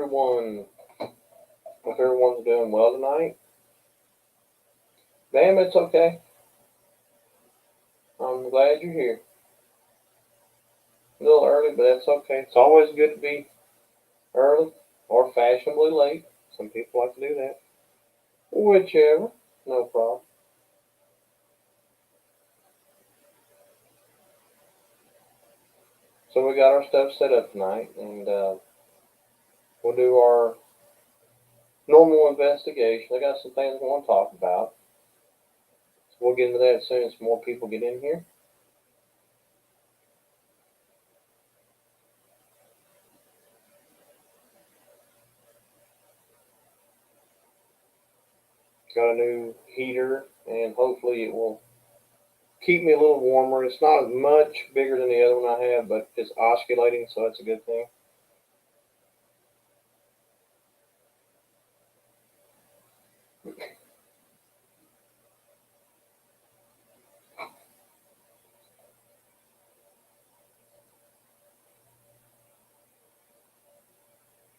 everyone. Hope everyone's doing well tonight. Ma'am, it's okay. I'm glad you're here. A little early, but that's okay. It's always good to be early or fashionably late. Some people like to do that. Whichever, no problem. So we got our stuff set up tonight, and we'll do our normal investigation. I got some things I want to talk about. So we'll get into that as soon as more people get in here. Got a new heater, and hopefully it will keep me a little warmer. It's not as much bigger than the other one I have, but it's osculating, so that's a good thing.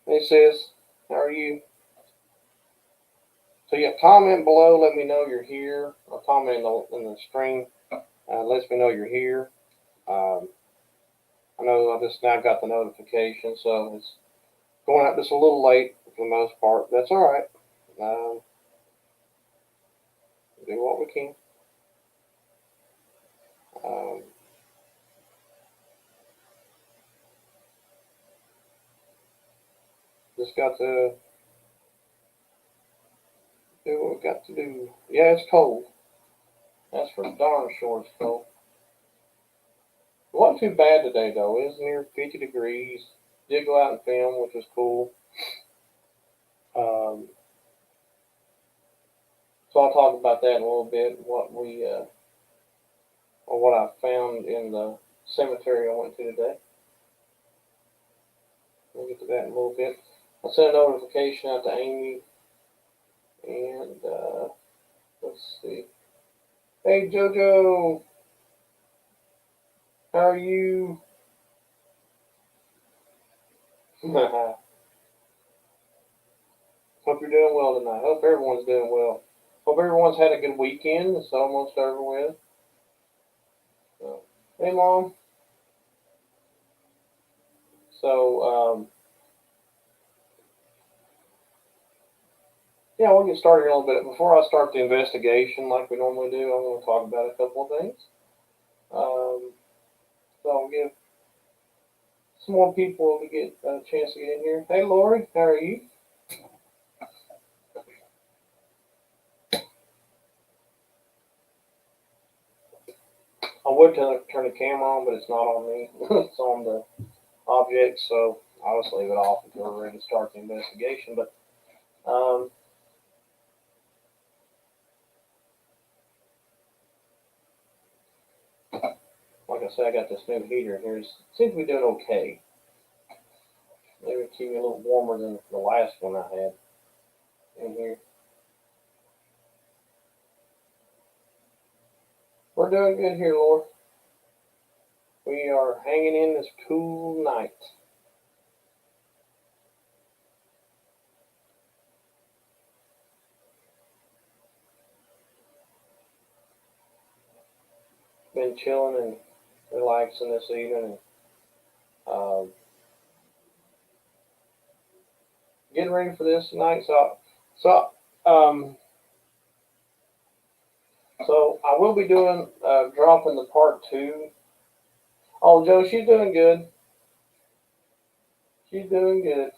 Hey sis, how are you? So yeah, comment below. Let me know you're here. A comment in the stream lets me know you're here. Um, I know I just now got the notification, so it's going out just a little late for the most part. That's all right. Um, do what we can. Um, just got to do what we got to do. Yeah, it's cold. That's for darn sure it's cold. It wasn't too bad today though. It was near 50 degrees. Did go out and film, which was cool. Um, so I'll talk about that in a little bit. What I found in the cemetery I went to today. We'll get to that in a little bit. I sent a notification out to Amy, and let's see. Hey JoJo, how are you? Hope you're doing well tonight. Hope everyone's doing well. Hope everyone's had a good weekend. It's almost over with. So, hey mom. So yeah, we'll get started in a little bit. Before I start the investigation, like we normally do, I'm going to talk about a couple of things. Um, so I'll give some more people to get a chance to get in here. Hey Lori, how are you? I would turn the camera on, but it's not on me. It's on the object, so I'll just leave it off until we're ready to start the investigation. But like I said, I got this new heater in here. It seems to be doing okay. Maybe keep me a little warmer than the last one I had in here. We're doing good here, Lord. We are hanging in this cool night. Been chilling and relaxing this evening, and getting ready for this tonight. So, um, so I will be doing dropping the part two. Oh, Joe, she's doing good. She's doing good.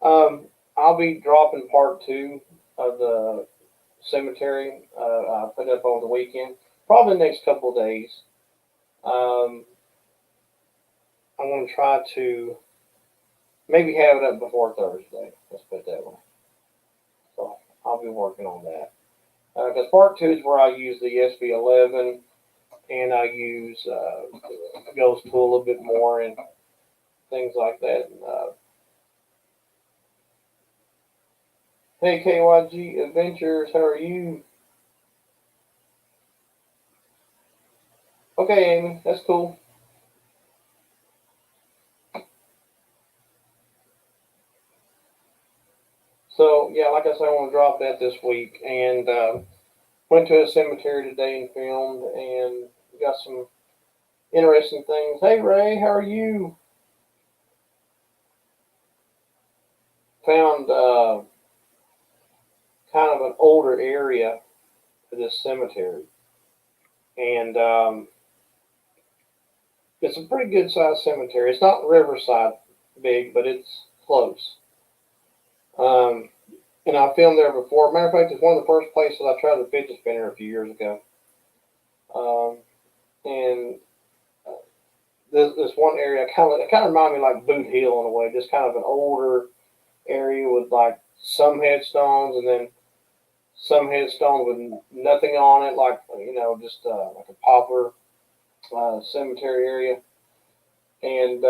I'll be dropping part two of the cemetery. I put it up over the weekend, probably the next couple of days. Um, I want to try to maybe have it up before Thursday. Let's put it that way. So I'll be working on that. Because part two is where I use the SB11 and I use Ghost Tool a little bit more and things like that. Hey KYG Adventures, how are you? Okay, Amy, that's cool. So yeah, like I said, I want to drop that this week, and went to a cemetery today and filmed, and got some interesting things. Hey Ray, how are you? Found kind of an older area for this cemetery, and it's a pretty good sized cemetery. It's not Riverside big, but it's close. Um, and I filmed there before. Matter of fact, it's one of the first places I tried the fidget spinner a few years ago. Um, and this one area kind of reminded me like Boot Hill in a way, just kind of an older area with like some headstones and then some headstones with nothing on it, like just like a poplar cemetery area. And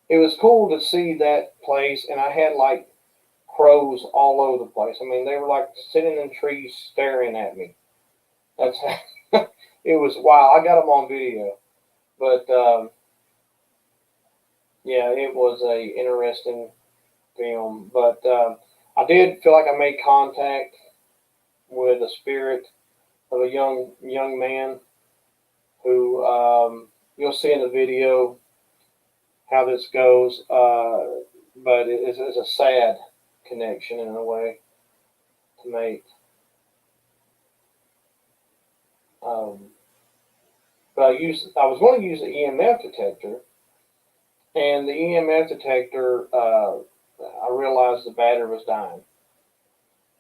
it was cool to see that place, and I had like crows all over the place. I mean, they were like sitting in trees staring at me. That's how, it was wow. I got them on video, but yeah, it was a interesting film. But I did feel like I made contact with the spirit of a young man who you'll see in the video how this goes. But it's a sad connection in a way to make. Um, but I was going to use the EMF detector, and the EMF detector, I realized the battery was dying,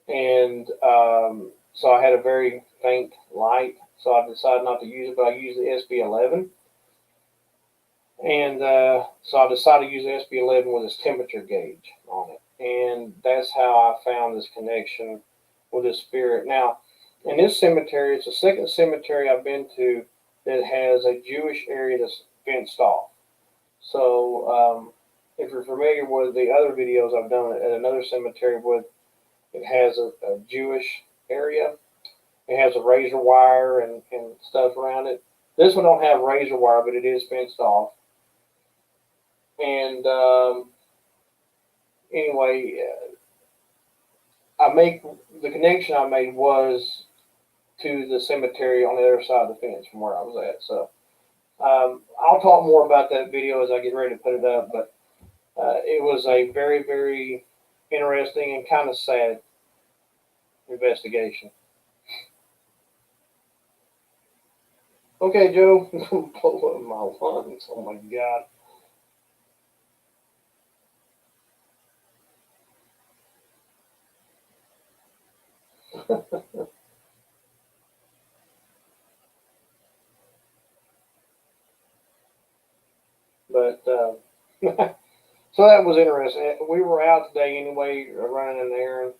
and so I had a very faint light. So I decided not to use it, but I used the SB11, and so I decided to use the SB11 with its temperature gauge on it, and that's how I found this connection with this spirit. Now, in this cemetery, it's the second cemetery I've been to that has a Jewish area that's fenced off. So, if you're familiar with the other videos I've done at another cemetery with, it has a Jewish area. It has a razor wire and stuff around it. This one don't have razor wire, but it is fenced off. And anyway, I make the connection I made was to the cemetery on the other side of the fence from where I was at. So I'll talk more about that video as I get ready to put it up. But it was a very, very interesting and kind of sad investigation. Okay, Joe, blow up my lungs. Oh my God. But so that was interesting. We were out today anyway, running an errand,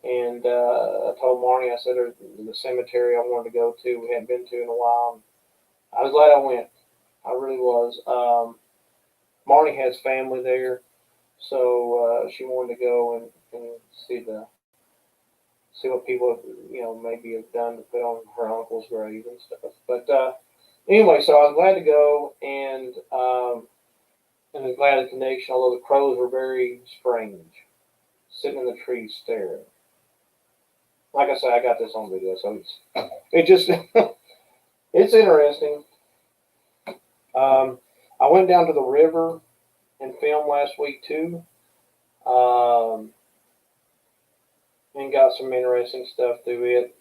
and I told Marnie, I said, there's the cemetery I wanted to go to, we hadn't been to in a while. I was glad I went. I really was. Marnie has family there, so she wanted to go and see what people maybe have done to put on her uncle's grave and stuff. But anyway, so I was glad to go, and I'm glad the connection. Although the crows were very strange, sitting in the trees staring. Like I said, I got this on video, so it just it's interesting. I went down to the river and filmed last week too, um, and got some interesting stuff through it.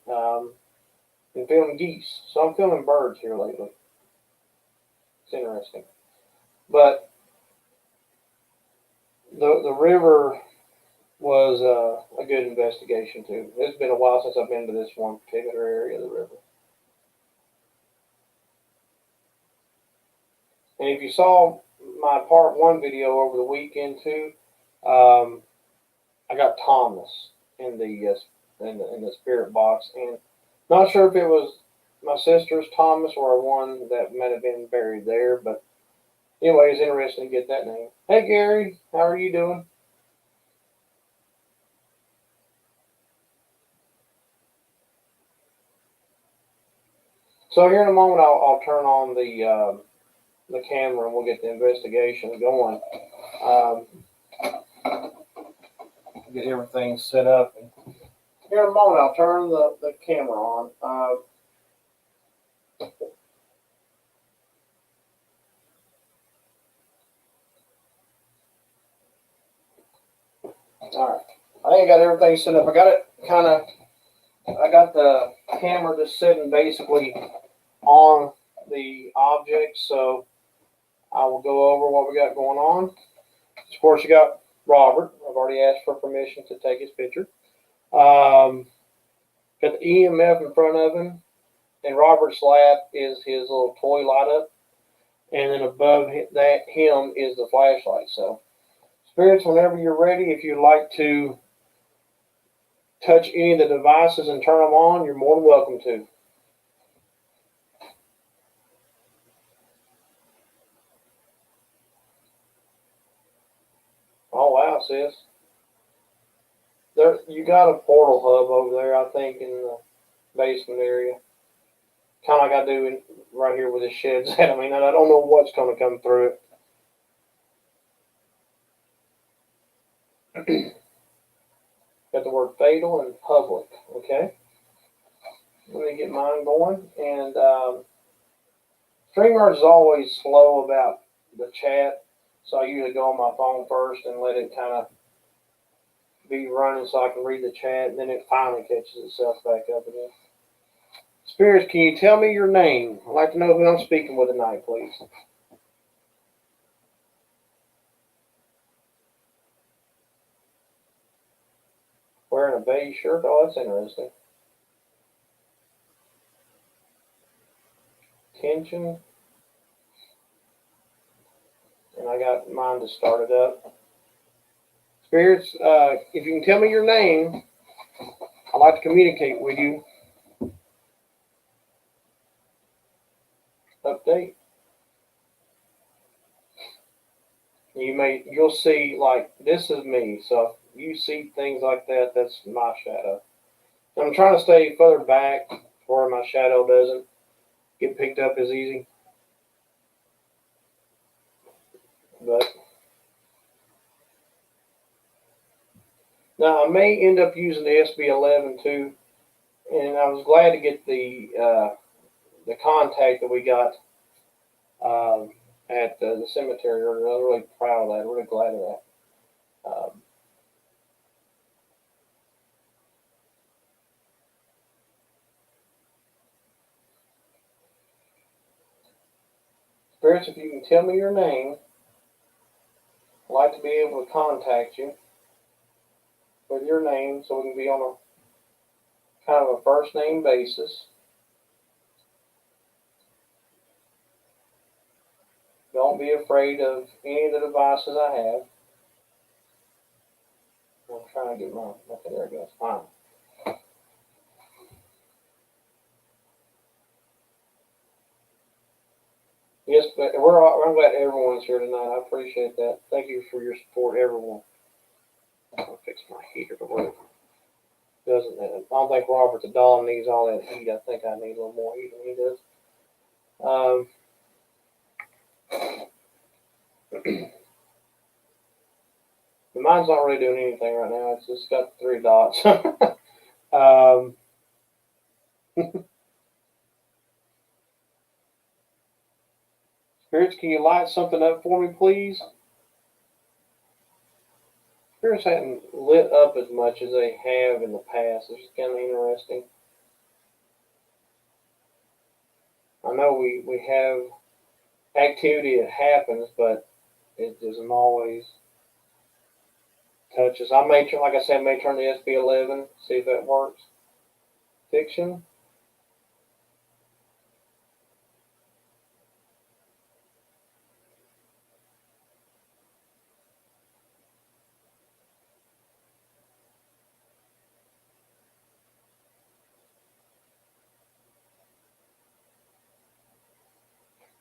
And filming geese, so I'm filming birds here lately. It's interesting, but the river was a good investigation too. It's been a while since I've been to this one particular area of the river. And if you saw my part one video over the weekend too, um, I got Thomas in the spirit box, and not sure if it was my sister's Thomas or one that might have been buried there. But anyway, it's interesting to get that name. Hey Gary, how are you doing? So here in a moment, I'll turn on the camera and we'll get the investigation going. Um, get everything set up. And here in a moment, I'll turn the camera on. All right, I think I got everything set up. I got the camera just sitting basically on the object, so I will go over what we got going on. Of course, you got Robert. I've already asked for permission to take his picture. Got the EMF in front of him, and Robert's lap is his little toy light up, and then above that him is the flashlight. So, spirits, whenever you're ready, if you'd like to touch any of the devices and turn them on, you're more than welcome to. Oh wow, sis. There, you got a portal hub over there, I think, in the basement area. Kind of like I do right here with the sheds. I mean, I don't know what's going to come through it. Got the word fatal and public. Okay. Let me get mine going. And StreamYard is always slow about the chat, so I usually go on my phone first and let it kind of be running so I can read the chat, and then it finally catches itself back up again. Spirits, can you tell me your name? I'd like to know who I'm speaking with tonight, please. Wearing a beige shirt? Oh, that's interesting. Tension. And I got mine to start it up. Spirits, if you can tell me your name, I'd like to communicate with you. Update. You'll see, like, this is me. So if you see things like that, that's my shadow. I'm trying to stay further back where my shadow doesn't get picked up as easy. But now I may end up using the SB11 too, and I was glad to get the contact that we got at the cemetery. I was really proud of that. Really glad of that. Spirits, if you can tell me your name, I'd like to be able to contact you with your name so we can be on a kind of a first name basis. Don't be afraid of any of the devices I have. I'm trying to get mine. Okay, there it goes. Fine. Yes, but I'm glad everyone's here tonight. I appreciate that. Thank you for your support, everyone. I'll fix my heater to work. Doesn't it? I don't think Robert the doll needs all that heat. I think I need a little more heat than he does. Mine's not really doing anything right now. It's just got 3 dots. Spirits, can you light something up for me, please? Spirits hadn't lit up as much as they have in the past. It's kind of interesting. I know we have activity that happens, but it doesn't always touch us. I may, like I said, I may turn the SB11, see if that works. Fiction.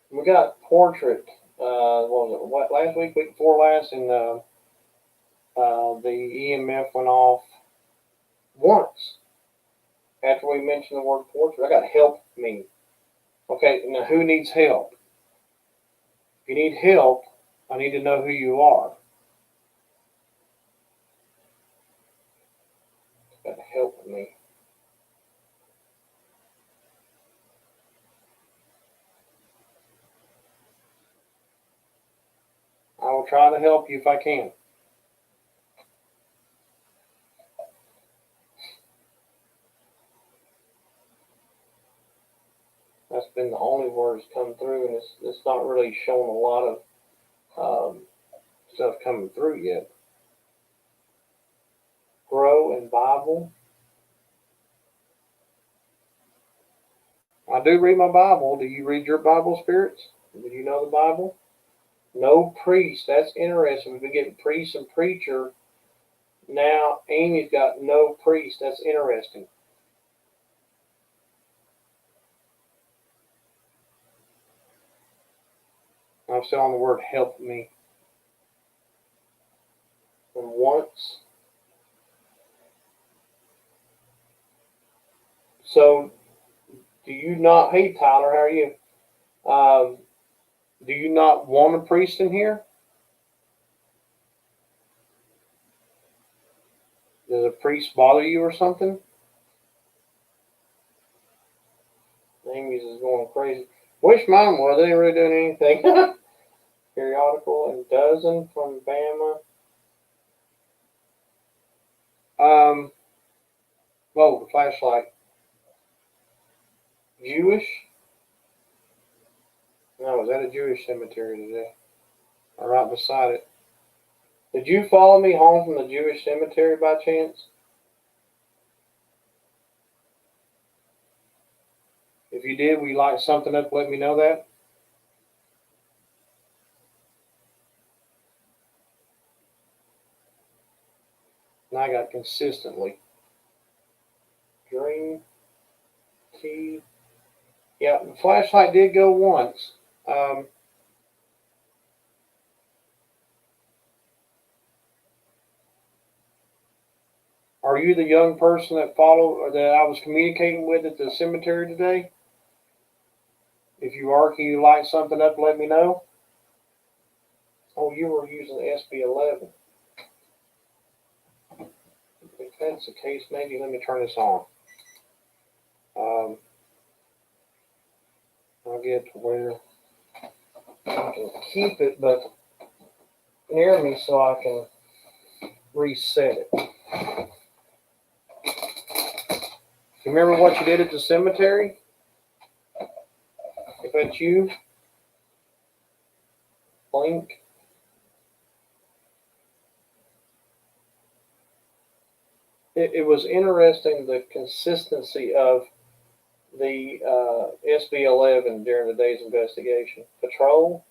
We got portrait. What was it? What last week before last, and the EMF went off once after we mentioned the word portrait. I got help me. Okay, now who needs help? If you need help, I need to know who you are. try to help you if I can. That's been the only words come through, and it's not really showing a lot of stuff coming through yet. Grow in Bible. I do read my Bible. Do you read your Bible, spirits? Do you know the Bible? No priest. That's interesting. We've been getting priest and preacher. Now Amy's got no priest. That's interesting. I'm still on the word help me. And once. So, do you not, hey Tyler, how are you? Do you not want a priest in here? Does a priest bother you or something? Amy's is going crazy. Wish mine was. They ain't really doing anything. Periodical and dozen from Bama. Whoa, the flashlight. Jewish? No, was that a Jewish cemetery today? Or right beside it? Did you follow me home from the Jewish cemetery by chance? If you did, will you light something up? Let me know that. And I got consistently. Dream key. Yeah, the flashlight did go once. Are you the young person that followed or that I was communicating with at the cemetery today? If you are, can you light something up? Let me know. Oh, you were using SB11. If that's the case, maybe let me turn this on. I'll get to where I can keep it, but near me so I can reset it. You remember what you did at the cemetery? If that's you, blink. It was interesting the consistency of the SB11 during the day's investigation. Patrol.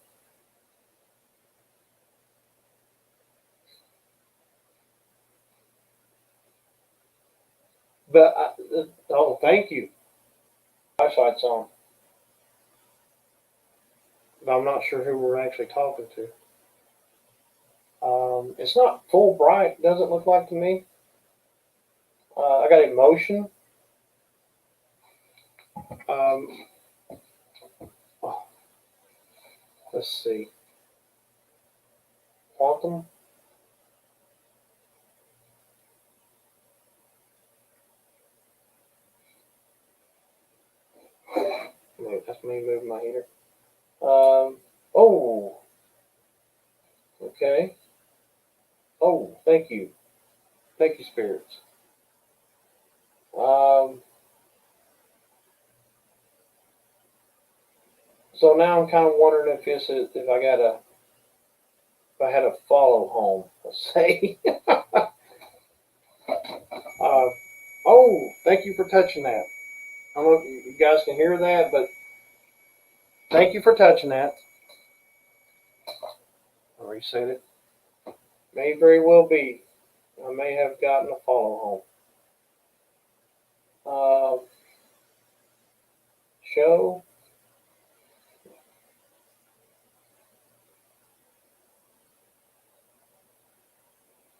But, oh, thank you. Flashlight's on. But I'm not sure who we're actually talking to. It's not full bright, doesn't look like to me. I got emotion. Oh, let's see. Quantum. Wait, that's me moving my heater. Oh. Okay. Oh, thank you. Thank you, spirits. So now I'm kind of wondering if I had a follow home, let's say. Oh, thank you for touching that. I don't know if you guys can hear that, but thank you for touching that. I'll reset it. May very well be. I may have gotten a follow home. Show.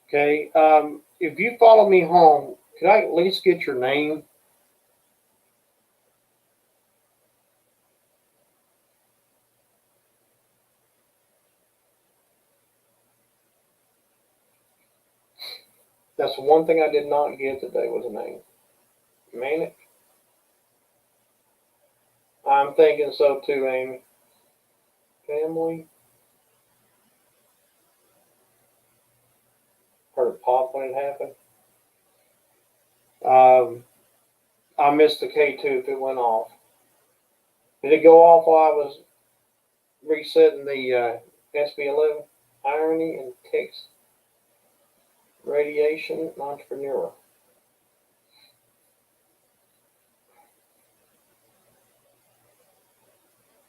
Okay. If you follow me home, could I at least get your name? That's the one thing I did not get today was a name. Manic. I'm thinking so too, Amy. Family. Heard it pop when it happened. I missed the K2 if it went off. Did it go off while I was resetting the SB11? Irony and text radiation entrepreneur.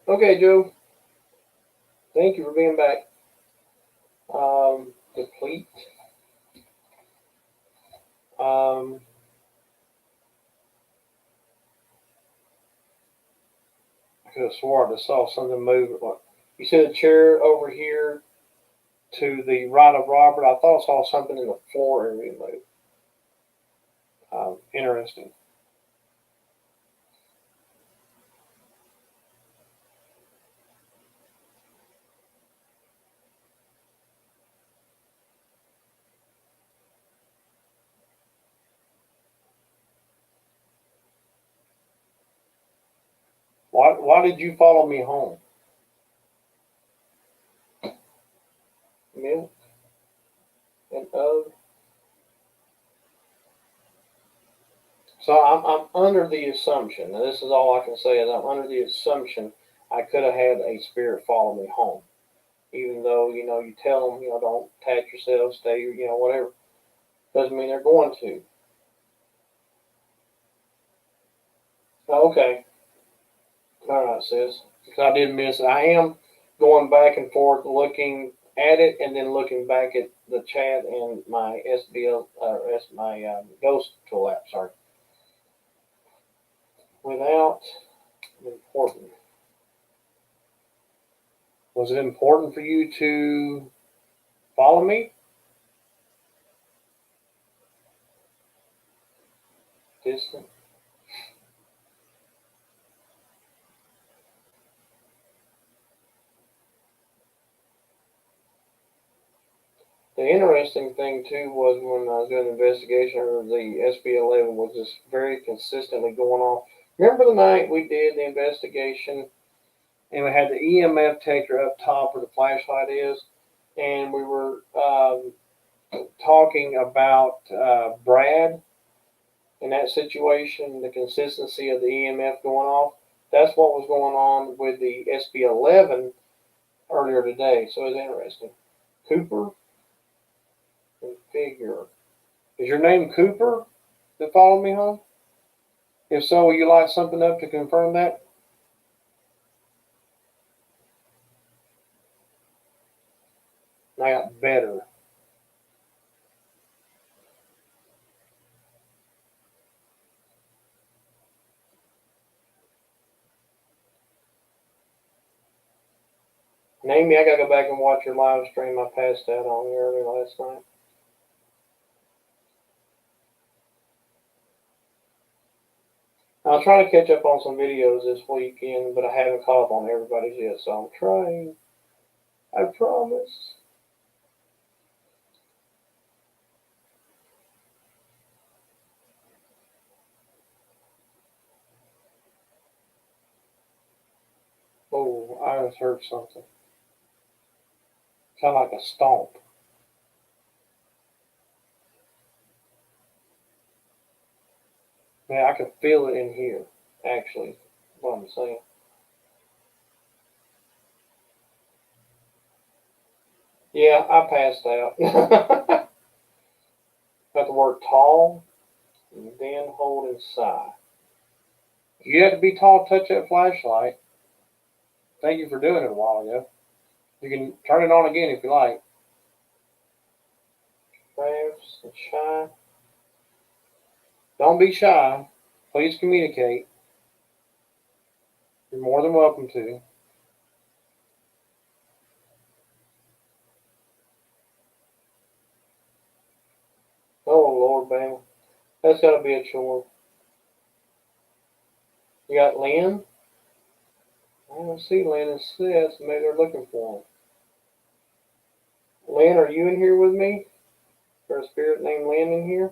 Okay, Joe. Thank you for being back. Deplete. I could have swore I just saw something move. You said a chair over here to the right of Robert. I thought I saw something in the floor area move. Interesting. Why did you follow me home? Milk and of. So I'm under the assumption, and this is all I can say is I'm under the assumption I could have had a spirit follow me home, even though you tell them don't attach yourself, stay whatever. Doesn't mean they're going to. Oh, okay, all right, sis. Because I did miss it. I am going back and forth looking at it and then looking back at the chat and my SBL my Ghost tool app. Sorry. Without important. Was it important for you to follow me? Distant. The interesting thing too was when I was doing the investigation of the SB11 was just very consistently going on. Remember the night we did the investigation and we had the EMF detector up top where the flashlight is, and we were talking about Brad in that situation, the consistency of the EMF going off. That's what was going on with the SB11 earlier today. So it's interesting. Cooper and Figure. Is your name Cooper that followed me home? If so, will you light something up to confirm that? I got better. Amy, I gotta go back and watch your live stream. I passed out on you early last night. I was trying to catch up on some videos this weekend, but I haven't caught up on everybody's yet, so I'm trying. I promise. Oh, I just heard something. Sound like a stomp. Man, I can feel it in here, actually, what I'm saying. Yeah, I passed out. Got the word tall, and then hold and sigh. You have to be tall to touch that flashlight. Thank you for doing it a while ago. You can turn it on again if you like. Crafts and shy. Don't be shy. Please communicate. You're more than welcome to. Oh, Lord, Bama. That's got to be a chore. You got Lynn? I don't see Lynn and Seth. Maybe they're looking for him. Lynn, are you in here with me? Is there a spirit named Lynn in here?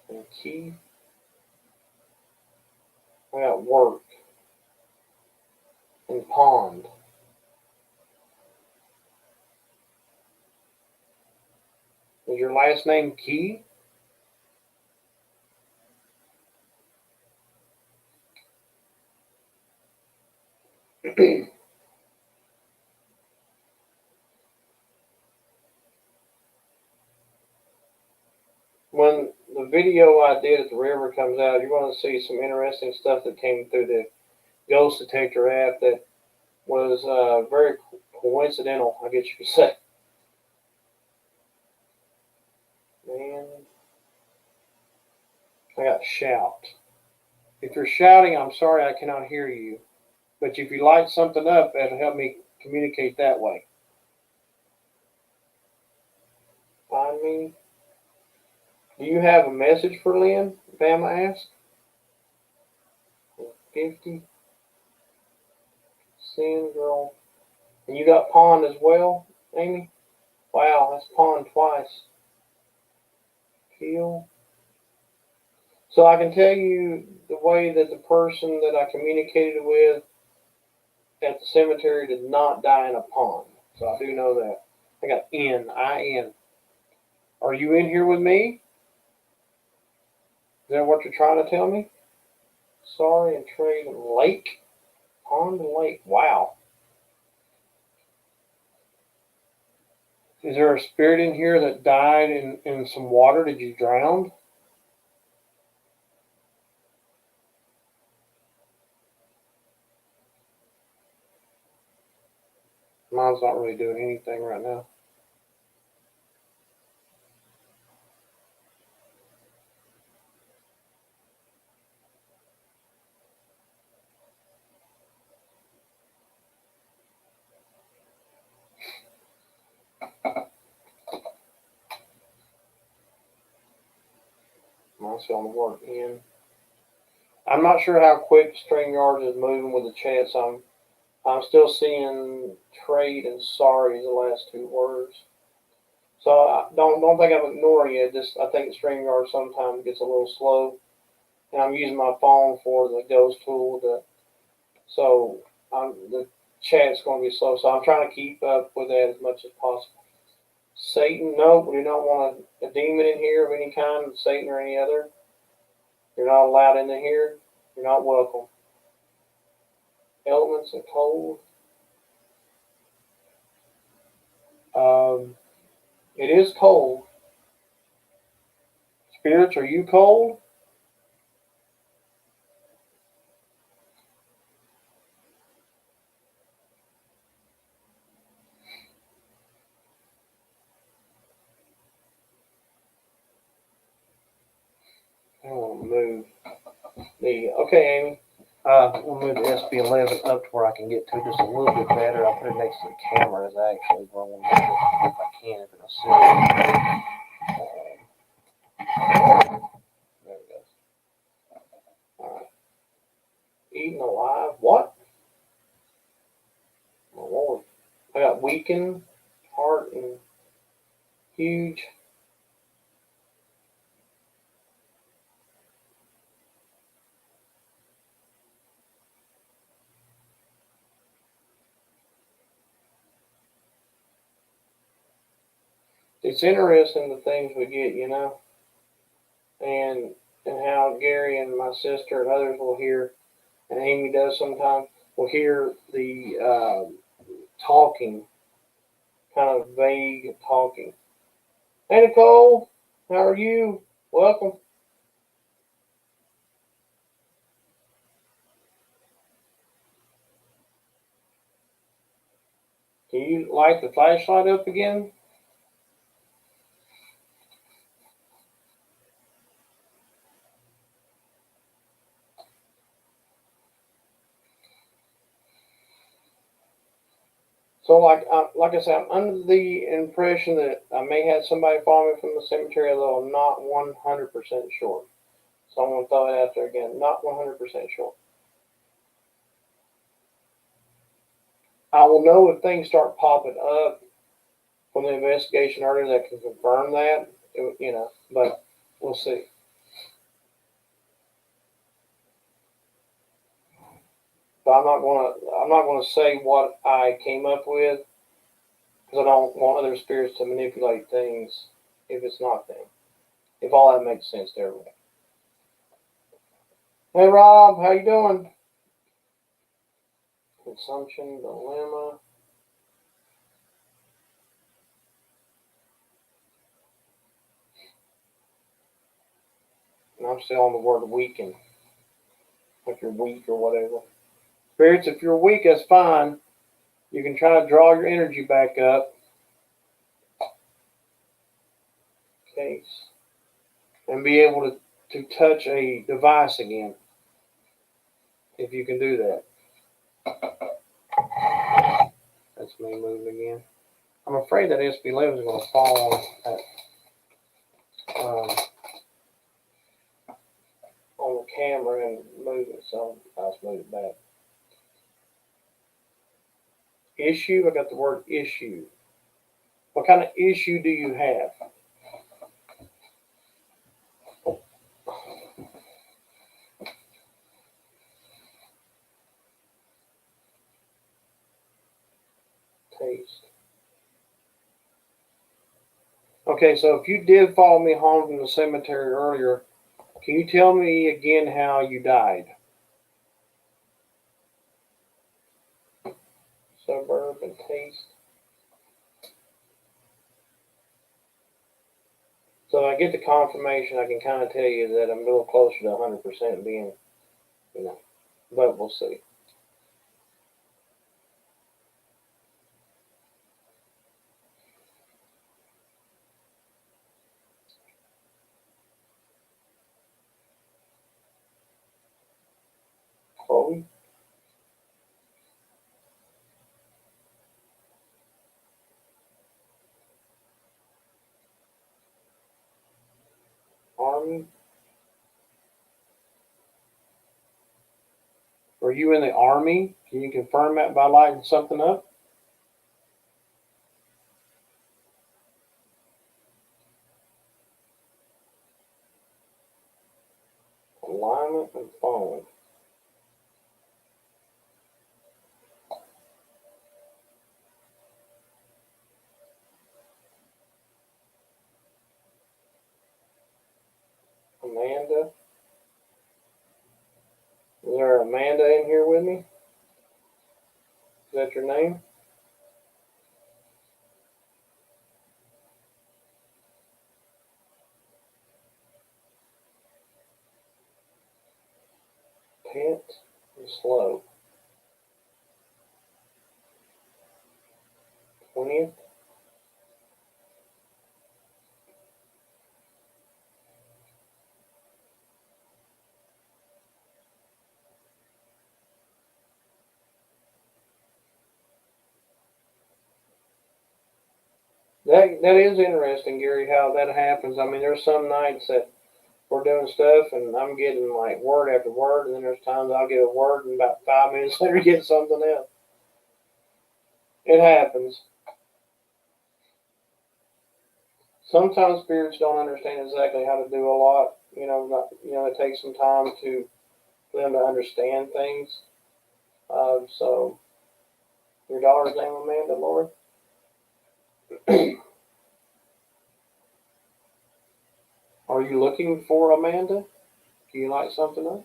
And Keith? I got work. And pond. Is your last name Key? When the video I did at the river comes out, you're going to see some interesting stuff that came through the ghost detector app that was very coincidental, I guess you could say. Man, I got shout. If you're shouting, I'm sorry I cannot hear you. But if you light something up, that'll help me communicate that way. Find me. Do you have a message for Lynn? Bama asked. 50. Sin girl. And you got pawned as well, Amy? Wow, that's pawned twice. Kill. So I can tell you the way that the person that I communicated with at the cemetery did not die in a pond. So I do know that. I got N-I-N. Are you in here with me? Is that what you're trying to tell me? Sorry, and trade lake? Pond and lake. Wow. Is there a spirit in here that died in some water? Did you drown? Mine's not really doing anything right now. Mine's on the word in. I'm not sure how quick StreamYard is moving with the chat, so I'm still seeing trade and sorry as the last two words. So I don't think I'm ignoring it. Just I think StreamYard sometimes gets a little slow, and I'm using my phone for the Ghost tool. So the chat's going to be slow. So I'm trying to keep up with that as much as possible. Satan, no, we do not want a demon in here of any kind, Satan or any other. You're not allowed in here. You're not welcome. Elements and cold. It is cold. Spirits, are you cold? I want to move the. Okay, Amy. We'll move the SB11 up to where I can get to just a little bit better. I'll put it next to the camera. Is actually where I want to move it if I can. If it'll sit. There it goes. All right. Eaten alive. What? My Lord. I got weakened, heart, and huge. It's interesting the things we get, and how Gary and my sister and others will hear, and Amy does sometimes, will hear the talking, kind of vague talking. Hey Nicole, how are you? Welcome. Can you light the flashlight up again? So, like I said, I'm under the impression that I may have somebody follow me from the cemetery, although I'm not 100% sure. So I'm going to throw it out there again. Not 100% sure. I will know if things start popping up from the investigation earlier that can confirm that, but we'll see. But I'm not gonna say what I came up with because I don't want other spirits to manipulate things. if it's not them. If all that makes sense to everyone. Hey Rob, how you doing? Consumption dilemma. And I'm still on the word weaken. If you're weak or whatever. Spirits, if you're weak, that's fine. You can try to draw your energy back up. Case. And be able to touch a device again. If you can do that. That's me moving again. I'm afraid that SB11 is going to fall on the camera and move it, so I'll just move it back. Issue, I got the word issue. What kind of issue do you have? Taste. Okay, so if you did follow me home from the cemetery earlier, can you tell me again how you died? Suburb and taste. So I get the confirmation, I can kind of tell you that I'm a little closer to 100% being, but we'll see. Chloe? Army? Were you in the Army? Can you confirm that by lighting something up? Alignment and phone. Amanda? Is there Amanda in here with me? Is that your name? Pet and slow. 20th? That is interesting, Gary, how that happens. I mean, there's some nights that we're doing stuff and I'm getting like word after word, and then there's times I'll get a word and about 5 minutes later get something else. It happens. Sometimes spirits don't understand exactly how to do a lot. It takes some time for them to understand things. So your daughter's name Amanda, Lord. Are you looking for Amanda? Do you like something else?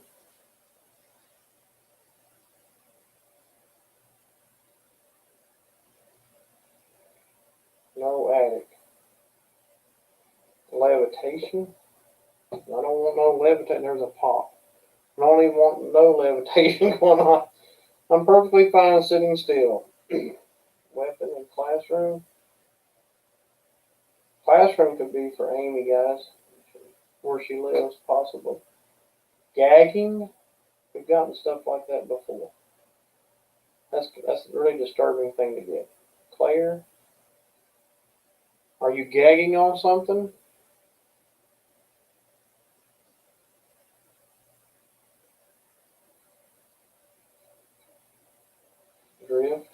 No attic. Levitation? I don't want no levitation. There's a pot. I don't even want no levitation going on. I'm perfectly fine sitting still. Weapon in classroom. Classroom could be for Amy, guys, where she lives, possibly. Gagging. We've gotten stuff like that before. That's a really disturbing thing to get. Claire, are you gagging on something? Drift.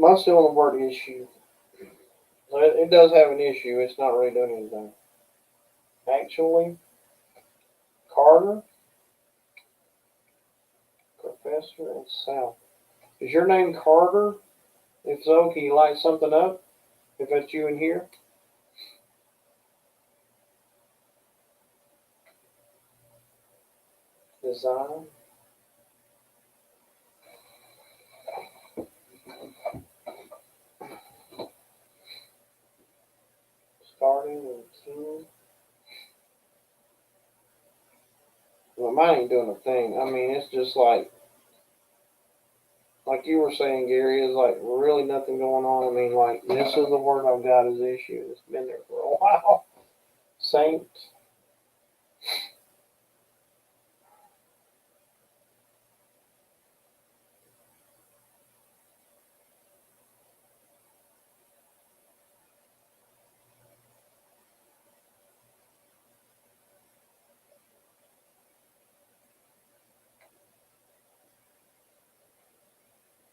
Mine's still on the word issue. So it does have an issue. It's not really doing anything. Actually, Carter, Professor, and South. Is your name Carter? If so, can you light something up? If that's you in here. Design. Starting routine. Well, mine ain't doing a thing. I mean, it's just like you were saying, Gary, is like really nothing going on. I mean, like this is the word I've got as issue. It's been there for a while. Saint.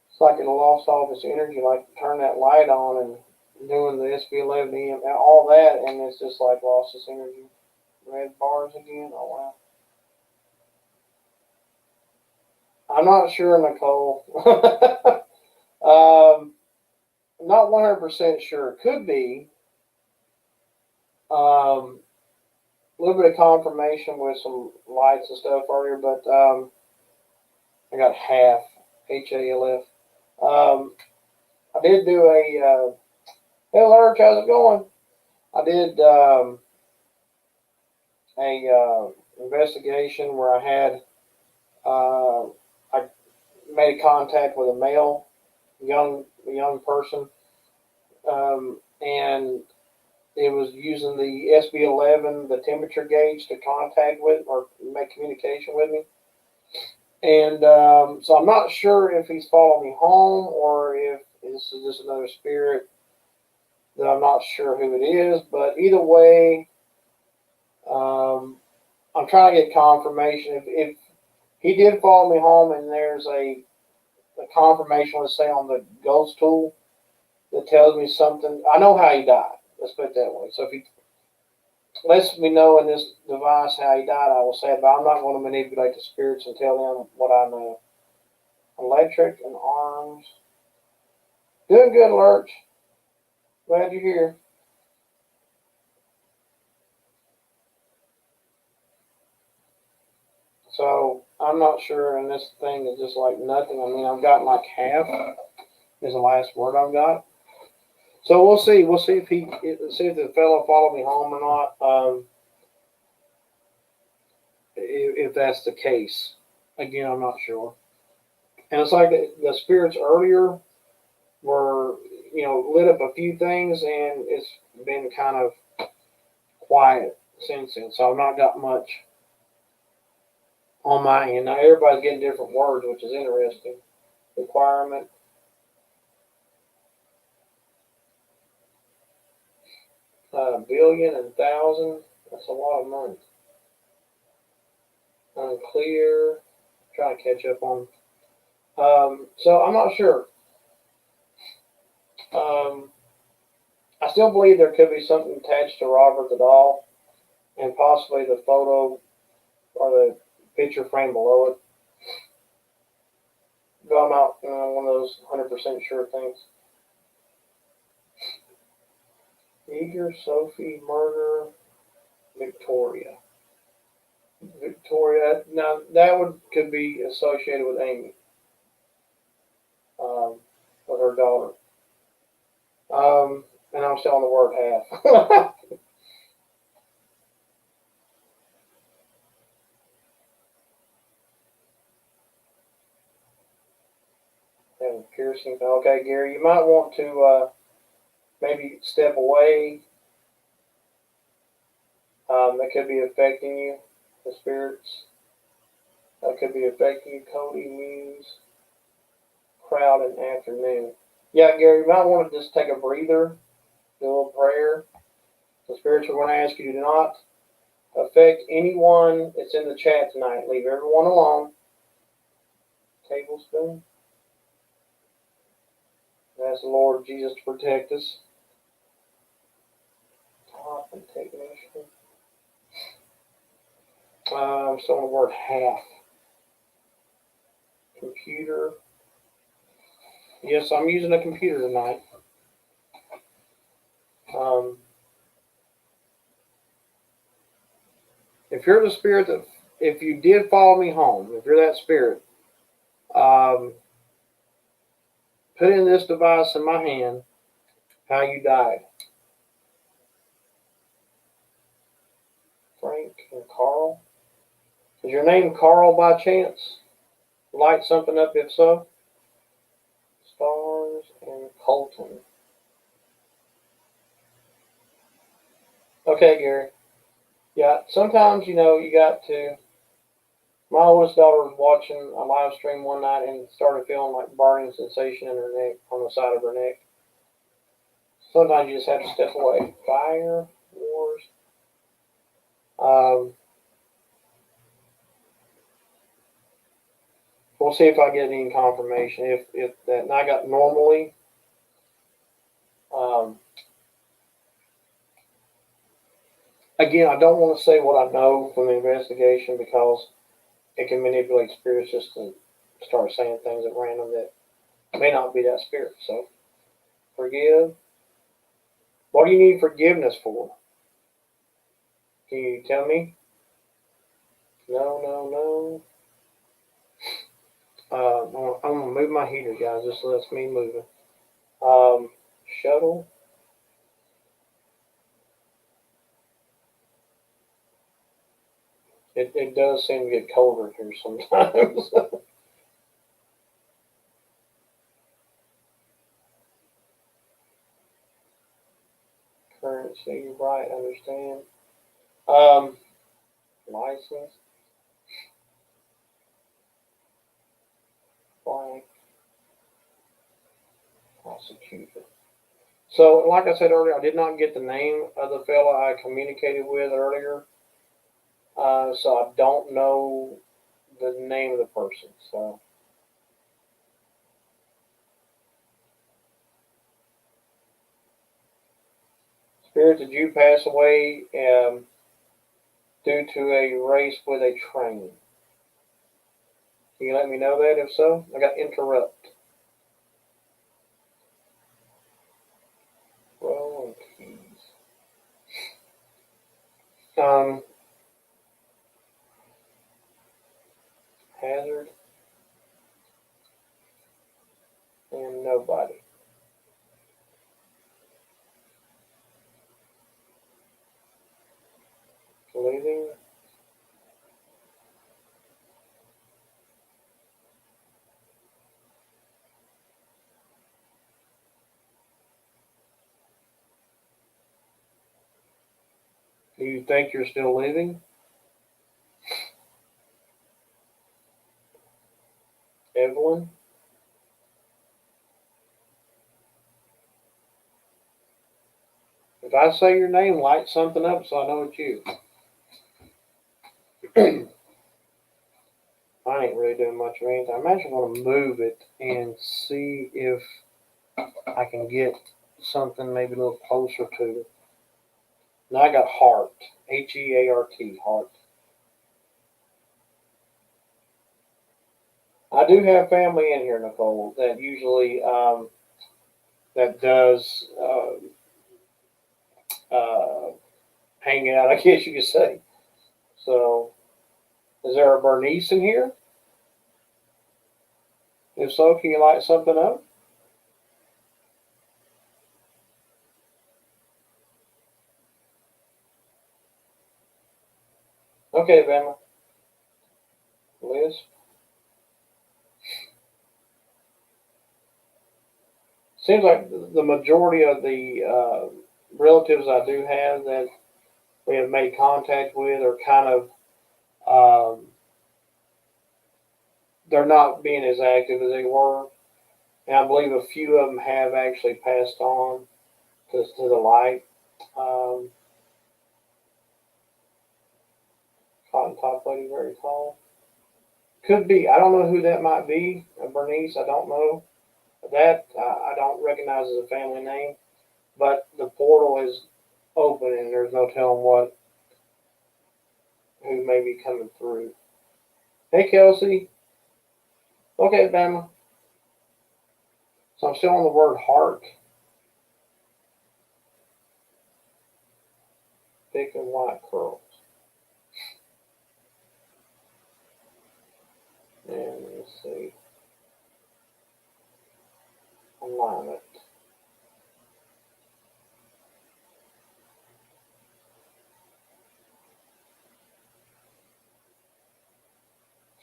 It's like it lost all this energy. Like turn that light on and doing the SB11 and all that, and it's just like lost its energy. Red bars again. Oh wow. I'm not sure, Nicole. Not 100% sure. Could be. A little bit of confirmation with some lights and stuff earlier, but I got half HALF. I did do a hey Lurch, how's it going? I did a investigation where I made contact with a male young person, and it was using the SB11, the temperature gauge, to contact with or make communication with me. And so I'm not sure if he's following me home or if this is just another spirit that I'm not sure who it is. But either way, I'm trying to get confirmation. If he did follow me home and there's a confirmation, let's say on the ghost tool, that tells me something, I know how he died. Let's put it that way. So if he lets me know in this device how he died, I will say it, but I'm not going to manipulate the spirits and tell them what I know. Electric and arms. Doing good, Lurch. Glad you're here. So I'm not sure, and this thing is just like nothing. I mean, I've got like half is the last word I've got. So we'll see. We'll see if the fellow followed me home or not. If that's the case, again, I'm not sure. And it's like the spirits earlier were, lit up a few things, and it's been kind of quiet since then. So I've not got much on my end. Now everybody's getting different words, which is interesting. Requirement. Billion and thousand. That's a lot of money. Unclear. Trying to catch up on. So I'm not sure. Um, I still believe there could be something attached to Robert the doll, and possibly the photo or the picture frame below it. But I'm not one of those 100% sure things. Eager, Sophie, murder, Victoria. Victoria. Now that could be associated with Amy, with her daughter. And I'm still on the word half. And piercing. Okay, Gary, you might want to maybe step away. That could be affecting you. The spirits. That could be affecting you. Cody Muse. Crowd and afternoon. Yeah, Gary, you might want to just take a breather, do a little prayer. The spirits are going to ask you to not affect anyone that's in the chat tonight. Leave everyone alone. Tablespoon. Ask the Lord Jesus to protect us. Top and technician. I'm still on the word half. Computer. Yes, I'm using a computer tonight. If you're the spirit that, if you did follow me home, if you're that spirit, put in this device in my hand how you died. Frank and Carl. Is your name Carl by chance? Light something up if so. Stars and Colton. Okay, Gary. Yeah, sometimes, you know, you got to. My oldest daughter was watching a live stream one night and started feeling like burning sensation in her neck, on the side of her neck. Sometimes you just have to step away. Fire Wars. Um, we'll see if I get any confirmation. If that, and I got normally. Um, again, I don't want to say what I know from the investigation because it can manipulate spirits just to start saying things at random that may not be that spirit. So, forgive. What do you need forgiveness for? Can you tell me? No, no, no. I'm gonna move my heater, guys. This lets me move it. Shuttle. It does seem to get colder here sometimes. Currency, right? Understand. Um, License. Blank. Prosecutor. So, like I said earlier, I did not get the name of the fellow I communicated with earlier. So I don't know the name of the person. So, spirit, did you pass away due to a race with a train? Can you let me know that if so? I got interrupt. Rolling keys. Um, Hazard and nobody. Leaving. Do you think you're still living? Evelyn? If I say your name, light something up so I know it's you. I ain't really doing much of anything. I'm actually going to move it and see if I can get something maybe a little closer to it. Now I got heart. Heart. Heart. I do have family in here, Nicole, that usually that does uh, hang out, I guess you could say. So, is there a Bernice in here? If so, can you light something up? Okay, Bama. Liz? Seems like the majority of the relatives I do have that we have made contact with are kind of, they're not being as active as they were. And I believe a few of them have actually passed on to the light. Um, Cotton Top Lady, very tall. Could be. I don't know who that might be. Bernice, I don't know. That I don't recognize as a family name, but the portal is open and there's no telling who may be coming through. Hey Kelsey, okay, Bama. So I'm still on the word heart. Thick and white curls. And let's see. Alignment.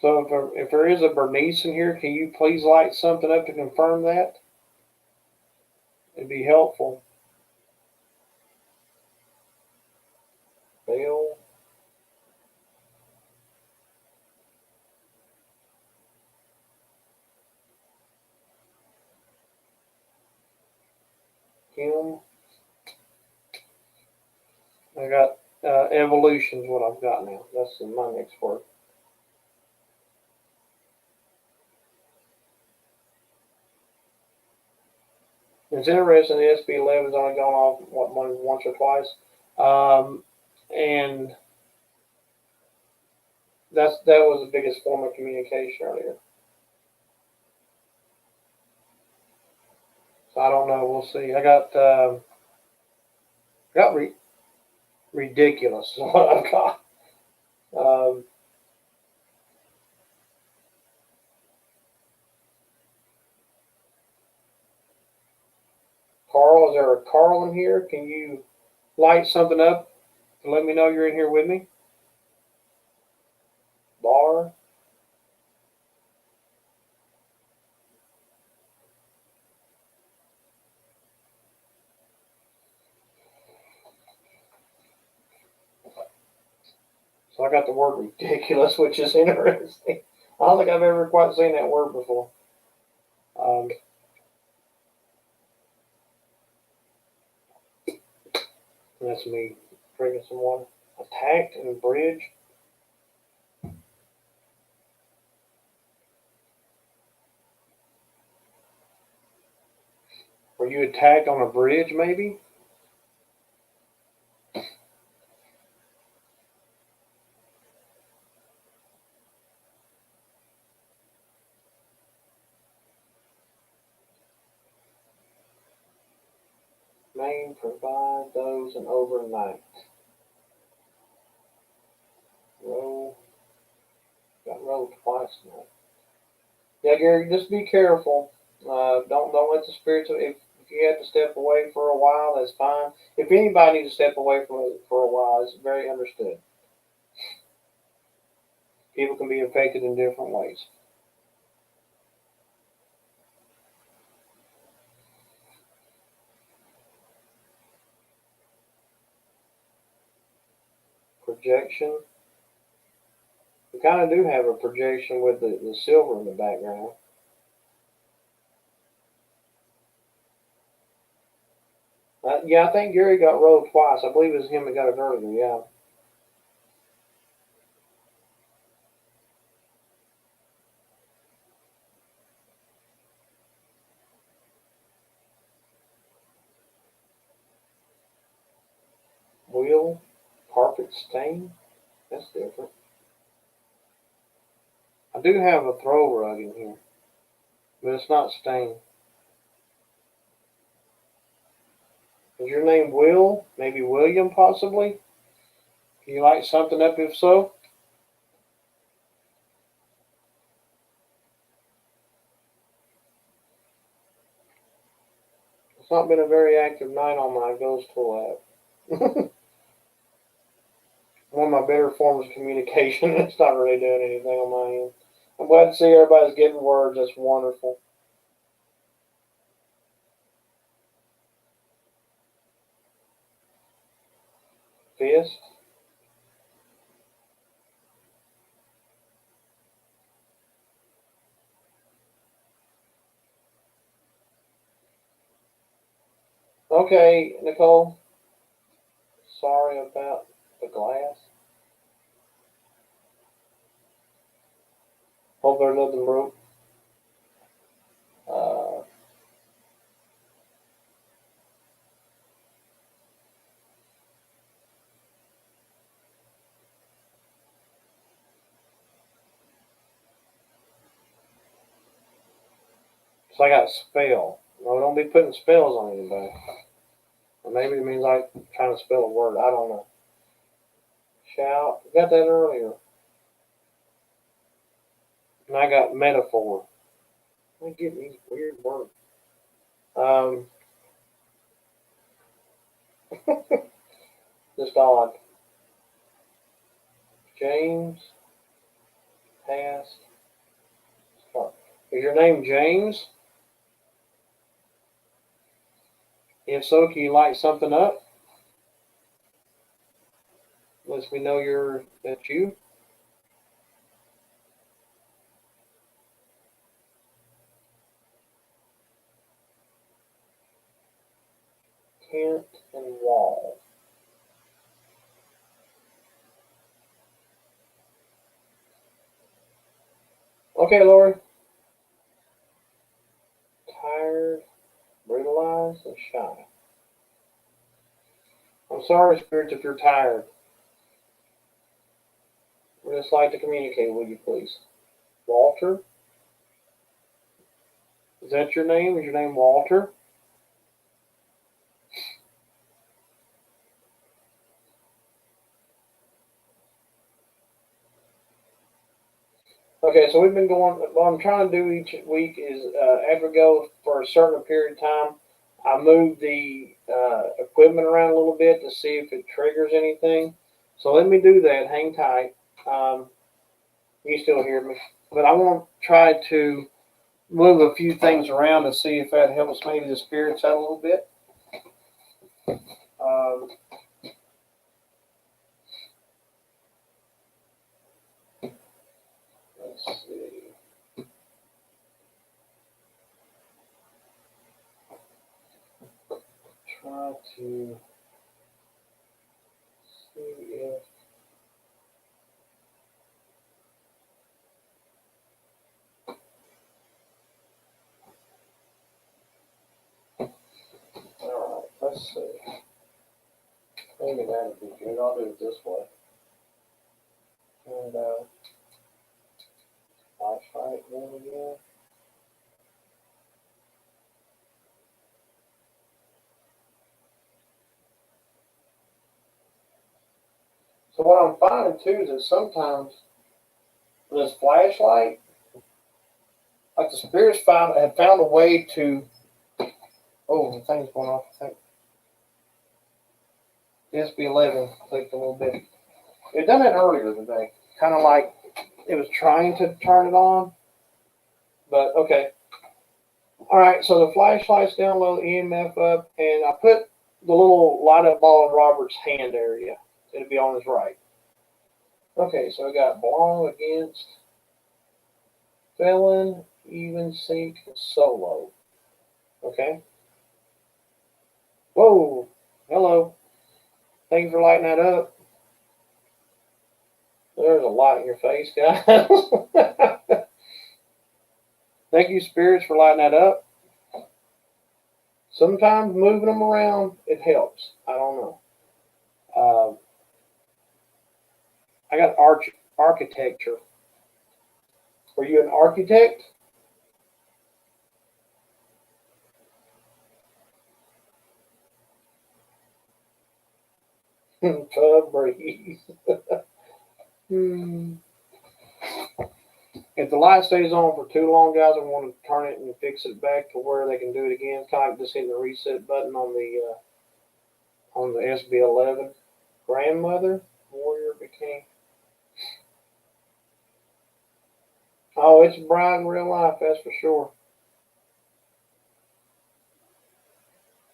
So if there is a Bernice in here, can you please light something up to confirm that? It'd be helpful. Bill. Him. I got evolution is what I've got now. That's my next word. It's interesting. The SB11's only gone off once or twice, and that was the biggest form of communication earlier. So I don't know. We'll see. I got ridiculous. Is what I've got. Um, Carl, is there a Carl in here? Can you light something up to let me know you're in here with me? Bar. So I got the word ridiculous, which is interesting. I don't think I've ever quite seen that word before. That's me drinking some water. Attacked and bridge. Were you attacked on a bridge, maybe? Maine provide those an overnight. Roll. Got rolled twice now. Yeah, Gary, just be careful. Don't let the spirits. If you have to step away for a while, that's fine. If anybody needs to step away from it for a while, it's very understood. People can be affected in different ways. Projection. We kind of do have a projection with the silver in the background. Yeah, I think Gary got rolled twice. I believe it was him that got it earlier. Yeah. Wheel, carpet stain. That's different. I do have a throw rug in here, but it's not stained. Is your name Will? Maybe William, possibly? Can you light something up if so? It's not been a very active night on my Ghost Tool app. One of my better forms of communication. It's not really doing anything on my end. I'm glad to see everybody's getting words. That's wonderful. Fist. Okay, Nicole. Sorry about the glass. Hope there's nothing broke. Uh, So I got spell. No, don't be putting spells on anybody. Or maybe it means like trying to spell a word. I don't know. Shout. Got that earlier. And I got metaphor. I get these weird words. Just odd. James. Past. Start. Is your name James? If so, can you light something up? Lets me know that's you. Tent and wall. Okay, Lori. Tired, brutalized, and shy. I'm sorry, spirits, if you're tired. We'd just like to communicate with you, please. Walter? Is that your name? Is your name Walter? Okay, so we've been going. What I'm trying to do each week is after we go for a certain period of time, I move the equipment around a little bit to see if it triggers anything. So let me do that. Hang tight. You still hear me? But I want to try to move a few things around to see if that helps maybe the spirits out a little bit. Um, let's see. Try to see if. All right, let's see. Maybe that'll be good. I'll do it this way. And flashlight then again. So what I'm finding too is that sometimes this flashlight, like the spirits have found a way to. Oh, the thing's going off. I think SB11 clicked a little bit. It done it earlier today, kind of like it was trying to turn it on. But okay. All right. So the flashlight's down low, EMF up, and I put the little light up ball in Robert's hand area. It'll be on his right. Okay. So I got belong against, felon, even, seek, solo. Okay. Whoa. Hello. Thank you for lighting that up. There's a light in your face, guys. Thank you, spirits, for lighting that up. Sometimes moving them around, it helps. I don't know. I got architecture. Were you an architect? Tub breeze. If the light stays on for too long, guys, I want to turn it and fix it back to where they can do it again. Kind of like just hitting the reset button on the SB11. Grandmother, warrior became. Oh, it's bright in real life, that's for sure.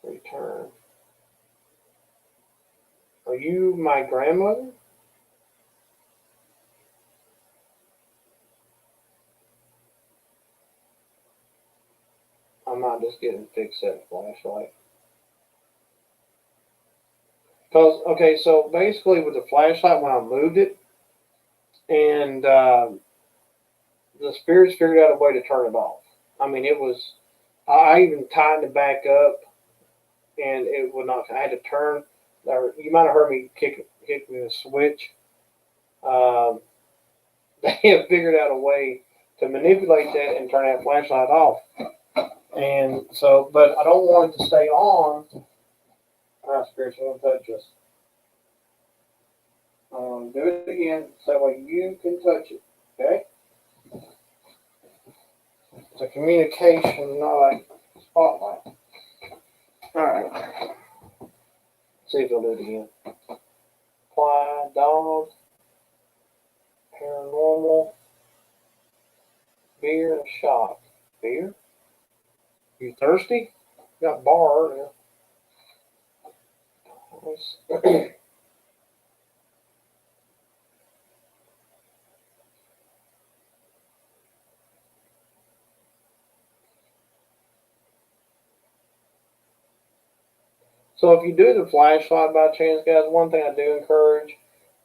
Return. Are you my grandmother? I might just get and fix that flashlight. Because, okay, so basically with the flashlight, when I moved it, and the spirits figured out a way to turn it off. I mean, it was, I even tightened it back up, and it would not, I had to turn, or you might have heard me kick the switch. Um, they have figured out a way to manipulate that and turn that flashlight off. And so, but I don't want it to stay on. All right, spirits, I'm gonna touch us. Do it again, so that way you can touch it. Okay? It's a communication, not like spotlight. All right. See if he'll do it again. Apply, dog, paranormal, beer, and shot. Beer? You thirsty? Got bar earlier. So if you do the flashlight by chance, guys, one thing I do encourage,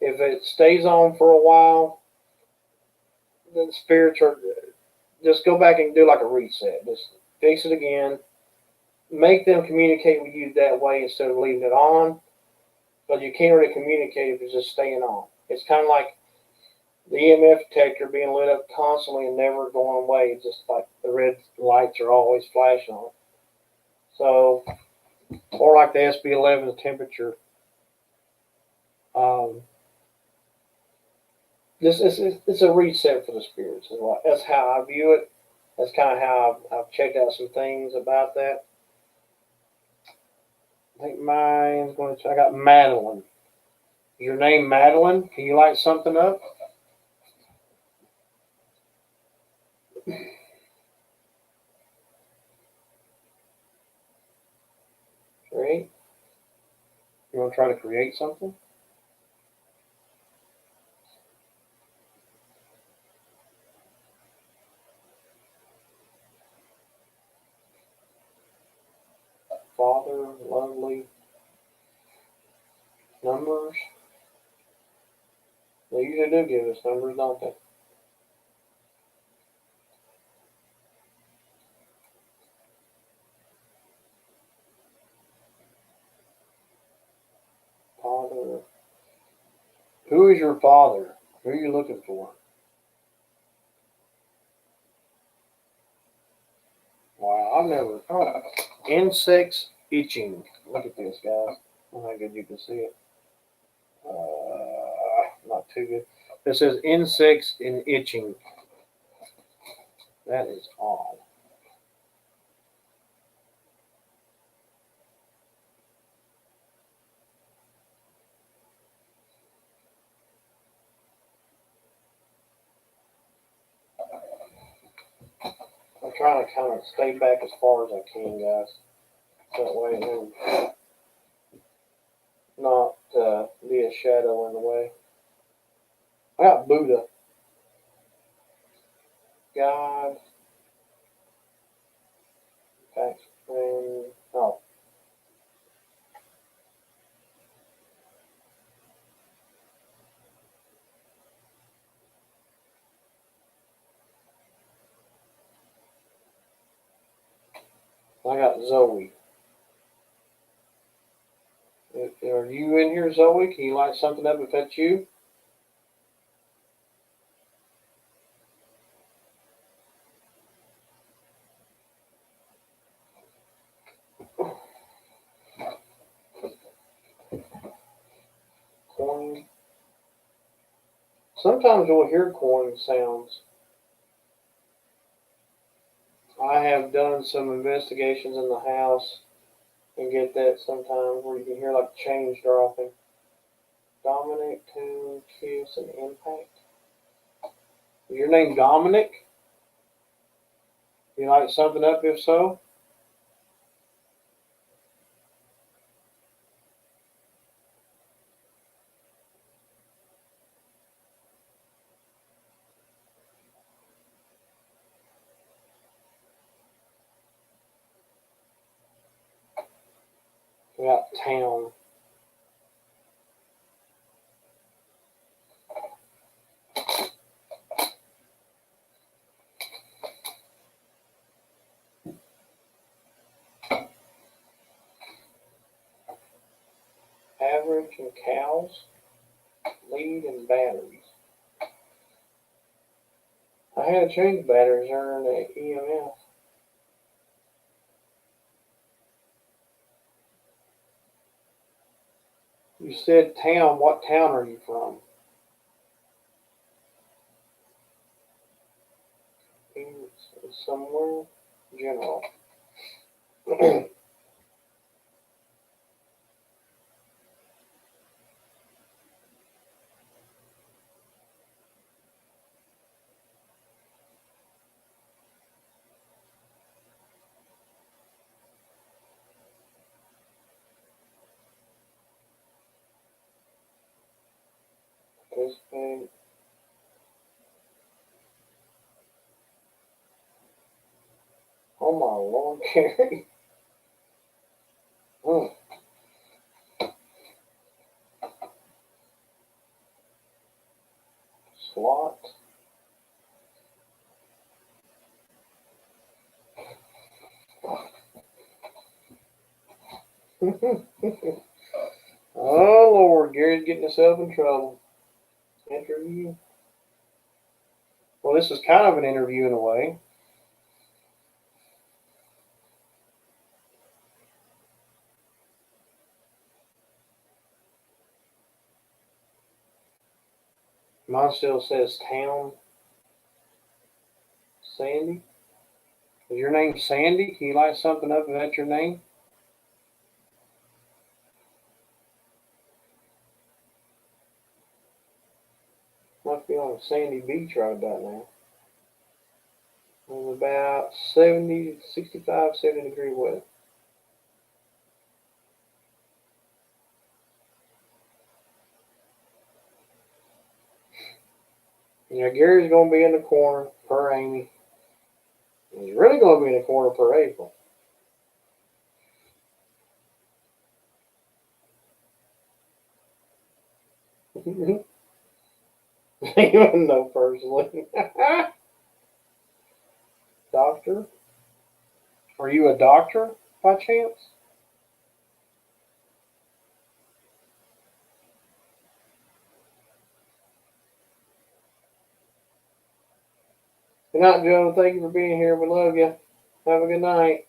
if it stays on for a while, then spirits are just go back and do like a reset. Just fix it again. Make them communicate with you that way instead of leaving it on. But you can't really communicate if it's just staying on. It's kind of like the EMF detector being lit up constantly and never going away. It's just like the red lights are always flashing on it. So, or like the SB11 temperature. Um, it's a reset for the spirits. That's how I view it. That's kind of how I've checked out some things about that. I think mine's going to. I got Madeline. Is your name Madeline? Can you light something up? Great. You want to try to create something? Father, lovely numbers. They usually do give us numbers, don't they? Father. Who is your father? Who are you looking for? Wow, I've never. Oh, insects itching. Look at this, guys. How good you can see it. Not too good. It says insects and itching. That is odd. I'm trying to kind of stay back as far as I can, guys. That way, it will not be a shadow in the way. I got Buddha, God, thanks, and oh, I got Zoe. Are you in here, Zoe? Can you light something up if that's you? Coin. Sometimes you'll hear coin sounds. I have done some investigations in the house and get that sometimes where you can hear like change dropping. Dominic, Tune, Kiss, and Impact. Is your name Dominic? You light something up if so? We got Town. Average and cows. Lead and batteries. I had to change batteries during the EMF. You said town. What town are you from? It's somewhere general. Participate. Oh my lord, Gary. Mm. Slot. Oh Lord, Gary's getting himself in trouble. Interview. Well, this is kind of an interview in a way. Mine still says town. Sandy. Is your name Sandy? Can you light something up if that's your name? Must be on a sandy beach right about now. It's about 70, 65, 70-degree weather. Yeah, Gary's going to be in the corner per Amy. He's really going to be in the corner per April. Even know personally. Doctor? Are you a doctor by chance? Good night, Joe. Thank you for being here. We love you. Have a good night.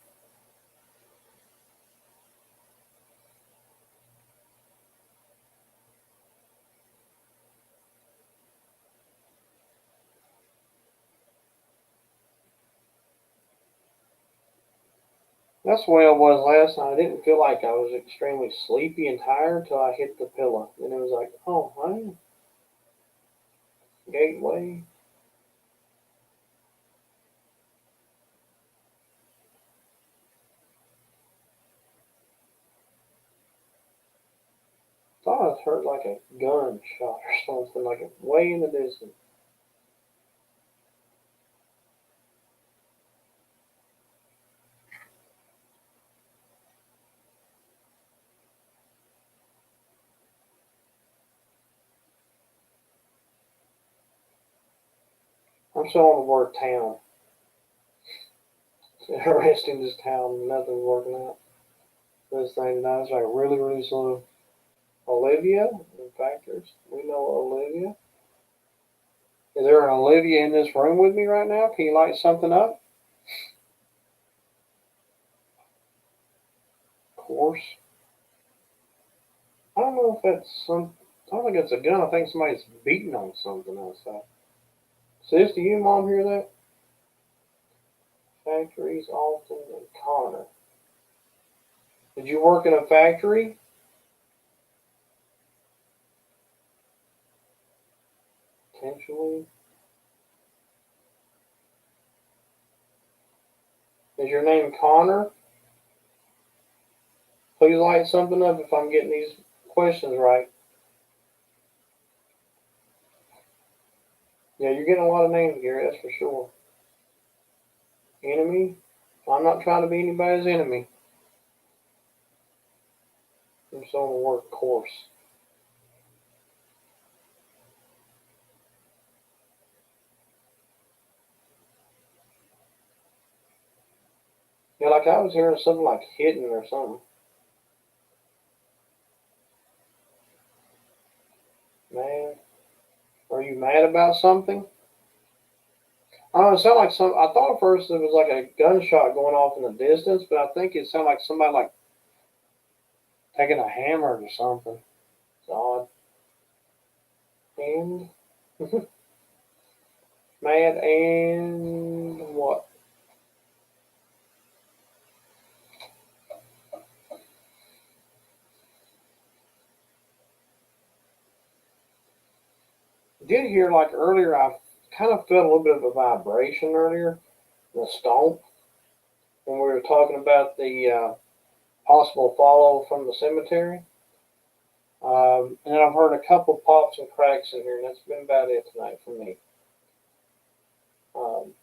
That's the way I was last night. I didn't feel like I was extremely sleepy and tired until I hit the pillow. And it was like, oh, honey, gateway. Thought I was hurt like a gunshot or something, like a way in the distance. I'm still on the word town. It's interesting, this town. Nothing's working out. This thing tonight is like really, really slow. Olivia, in factors. We know Olivia. Is there an Olivia in this room with me right now? Can you light something up? Of course. I don't know if that's some. I don't think it's a gun. I think somebody's beating on something outside. Sis, do you and Mom hear that? Factories, Alton, and Connor. Did you work in a factory? Potentially. Is your name Connor? Please light something up if I'm getting these questions right. Yeah, you're getting a lot of names, Gary, that's for sure. Enemy? I'm not trying to be anybody's enemy. I'm just on the word course. Yeah, like I was hearing something like hidden or something. Man, are you mad about something? I don't know, it sounded like some. I thought at first it was like a gunshot going off in the distance, but I think it sounded like somebody like taking a hammer or something. It's odd. And mad and what? Did hear like earlier, I kind of felt a little bit of a vibration earlier, the stomp, when we were talking about the possible follow from the cemetery. And I've heard a couple pops and cracks in here, and that's been about it tonight for me. Um,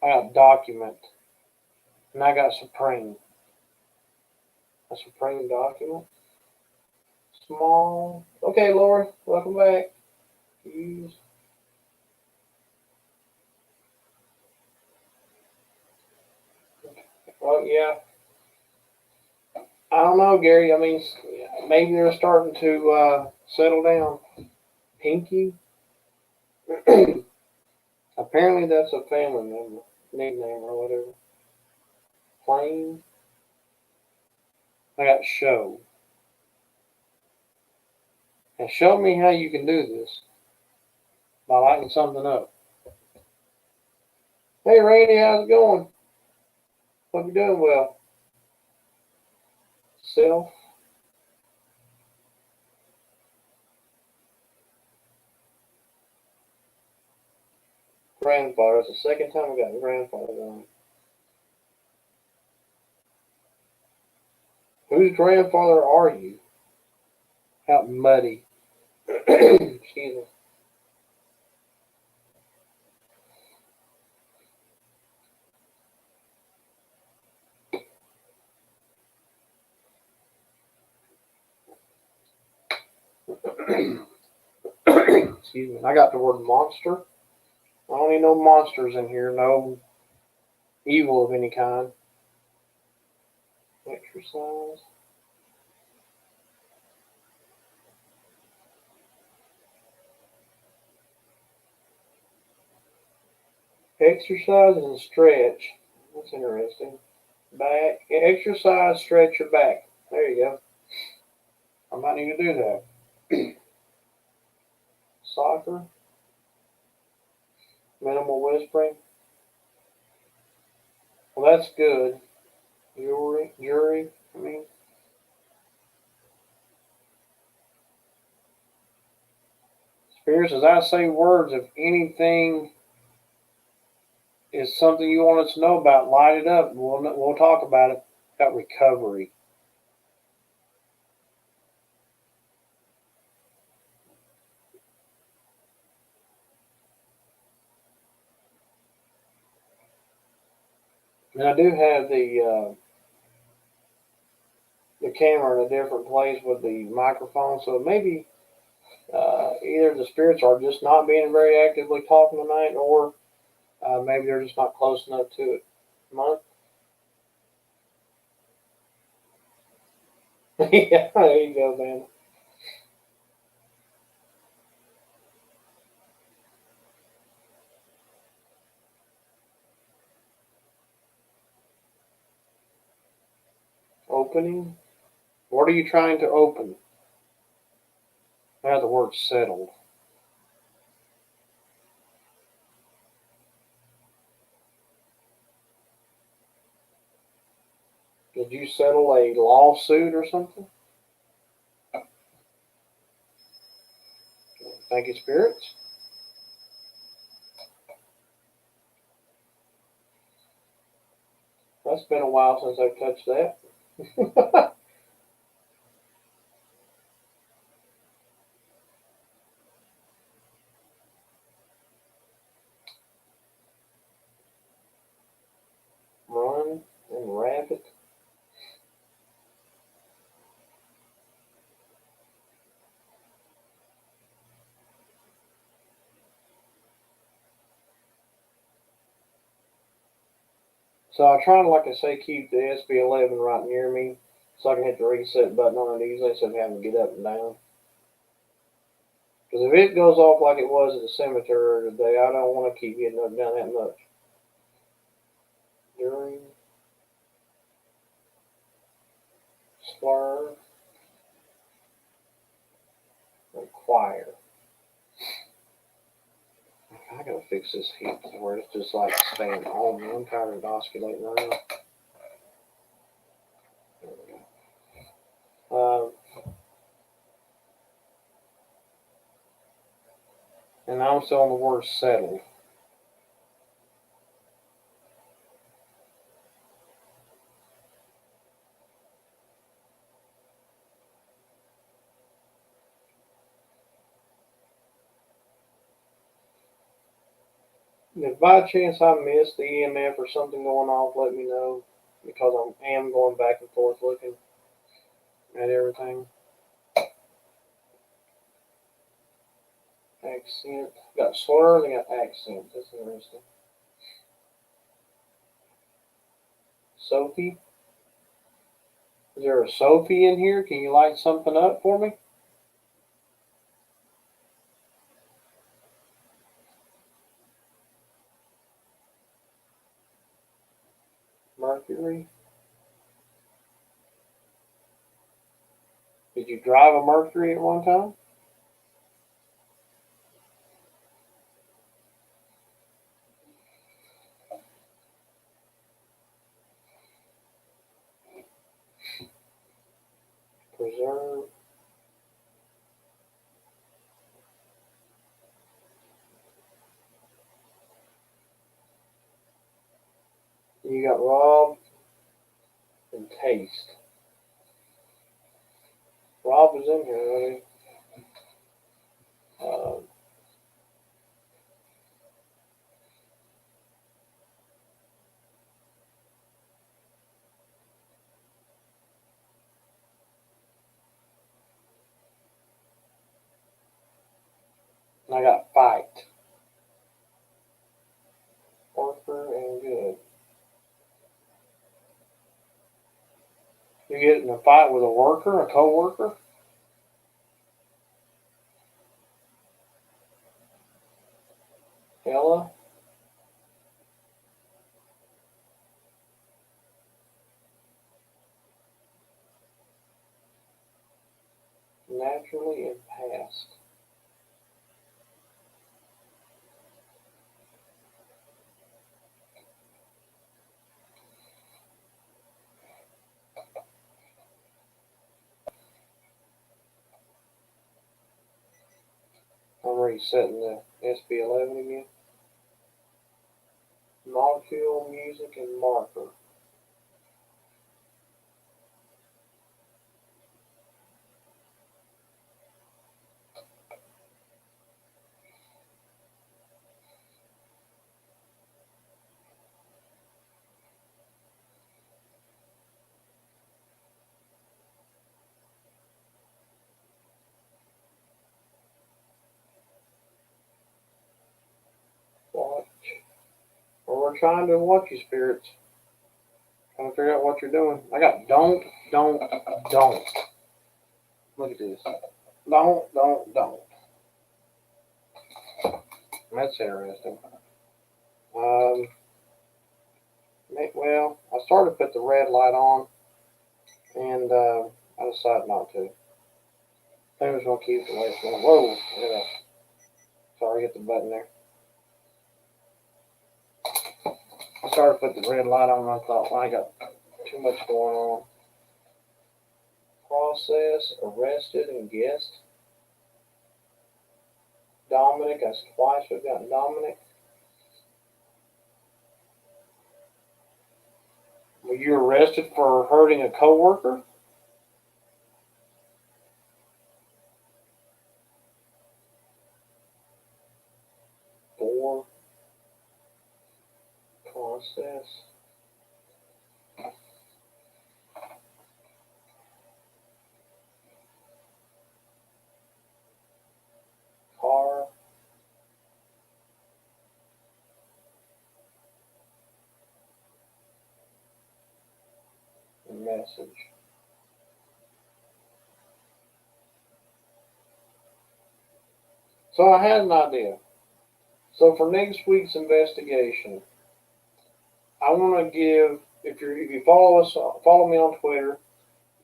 I got document, and I got Supreme. A Supreme document. Small. Okay, Lori, welcome back. Use. Well, yeah. I don't know, Gary. I mean, maybe they're starting to settle down. Pinky. Apparently, that's a family member, nickname or whatever. Plain. I got show. And show me how you can do this by lighting something up. Hey, Randy, how's it going? Hope you're doing well. Self. Grandfather. It's the second time we got grandfather on. Whose grandfather are you? How muddy. Excuse me. Excuse me. I got the word monster. I don't need no monsters in here. No evil of any kind. Exercise. Exercise and stretch. That's interesting. Back. Exercise, stretch your back. There you go. I might need to do that. Soccer. Minimal whispering. Well, that's good. Jury. I mean, Spears, as I say words, if anything is something you want us to know about, light it up. We'll talk about it. About recovery. And I do have the camera in a different place with the microphone, so maybe either the spirits are just not being very actively talking tonight, or maybe they're just not close enough to it. Month. Yeah, there you go, man. Opening. What are you trying to open? I have the word settled. Did you settle a lawsuit or something? Thank you, spirits. That's been a while since I've touched that. Run and rabbit. So I try to, like I say, keep the SB11 right near me so I can hit the reset button on it easily instead of having to get up and down. Because if it goes off like it was at the cemetery today, I don't want to keep getting up and down that much. During. Swerve. Require. I gotta fix this heat to where it's just like staying on me. I'm tired of oscillating around. There we go. And I'm still on the word settled. If by chance I miss the EMF or something going off, let me know because I am going back and forth looking at everything. Accent. Got slurs and got accent. That's interesting. Sophie? Is there a Sophie in here? Can you light something up for me? Mercury? Did you drive a Mercury at one time? Preserve. You got Rob and Taste. Rob was in here already. And I got Fight. Worker and Good. You get in a fight with a worker, a co-worker? Ella? Naturally and past. I'm resetting the SB11 again. Molecule, music, and marker. Watch. Well, we're trying to watch you, spirits. Trying to figure out what you're doing. I got don't. Look at this. Don't. That's interesting. Um, well, I started to put the red light on, and I decided not to. I think I was going to keep the lights on. Whoa! Yeah. Sorry, hit the button there. I started to put the red light on, and I thought, well, I got too much going on. Process, arrested, and guest. Dominic, that's twice we've got Dominic. Were you arrested for hurting a coworker? Four. Process. Car. And message. So I had an idea. So for next week's investigation, I want to give if you follow me on Twitter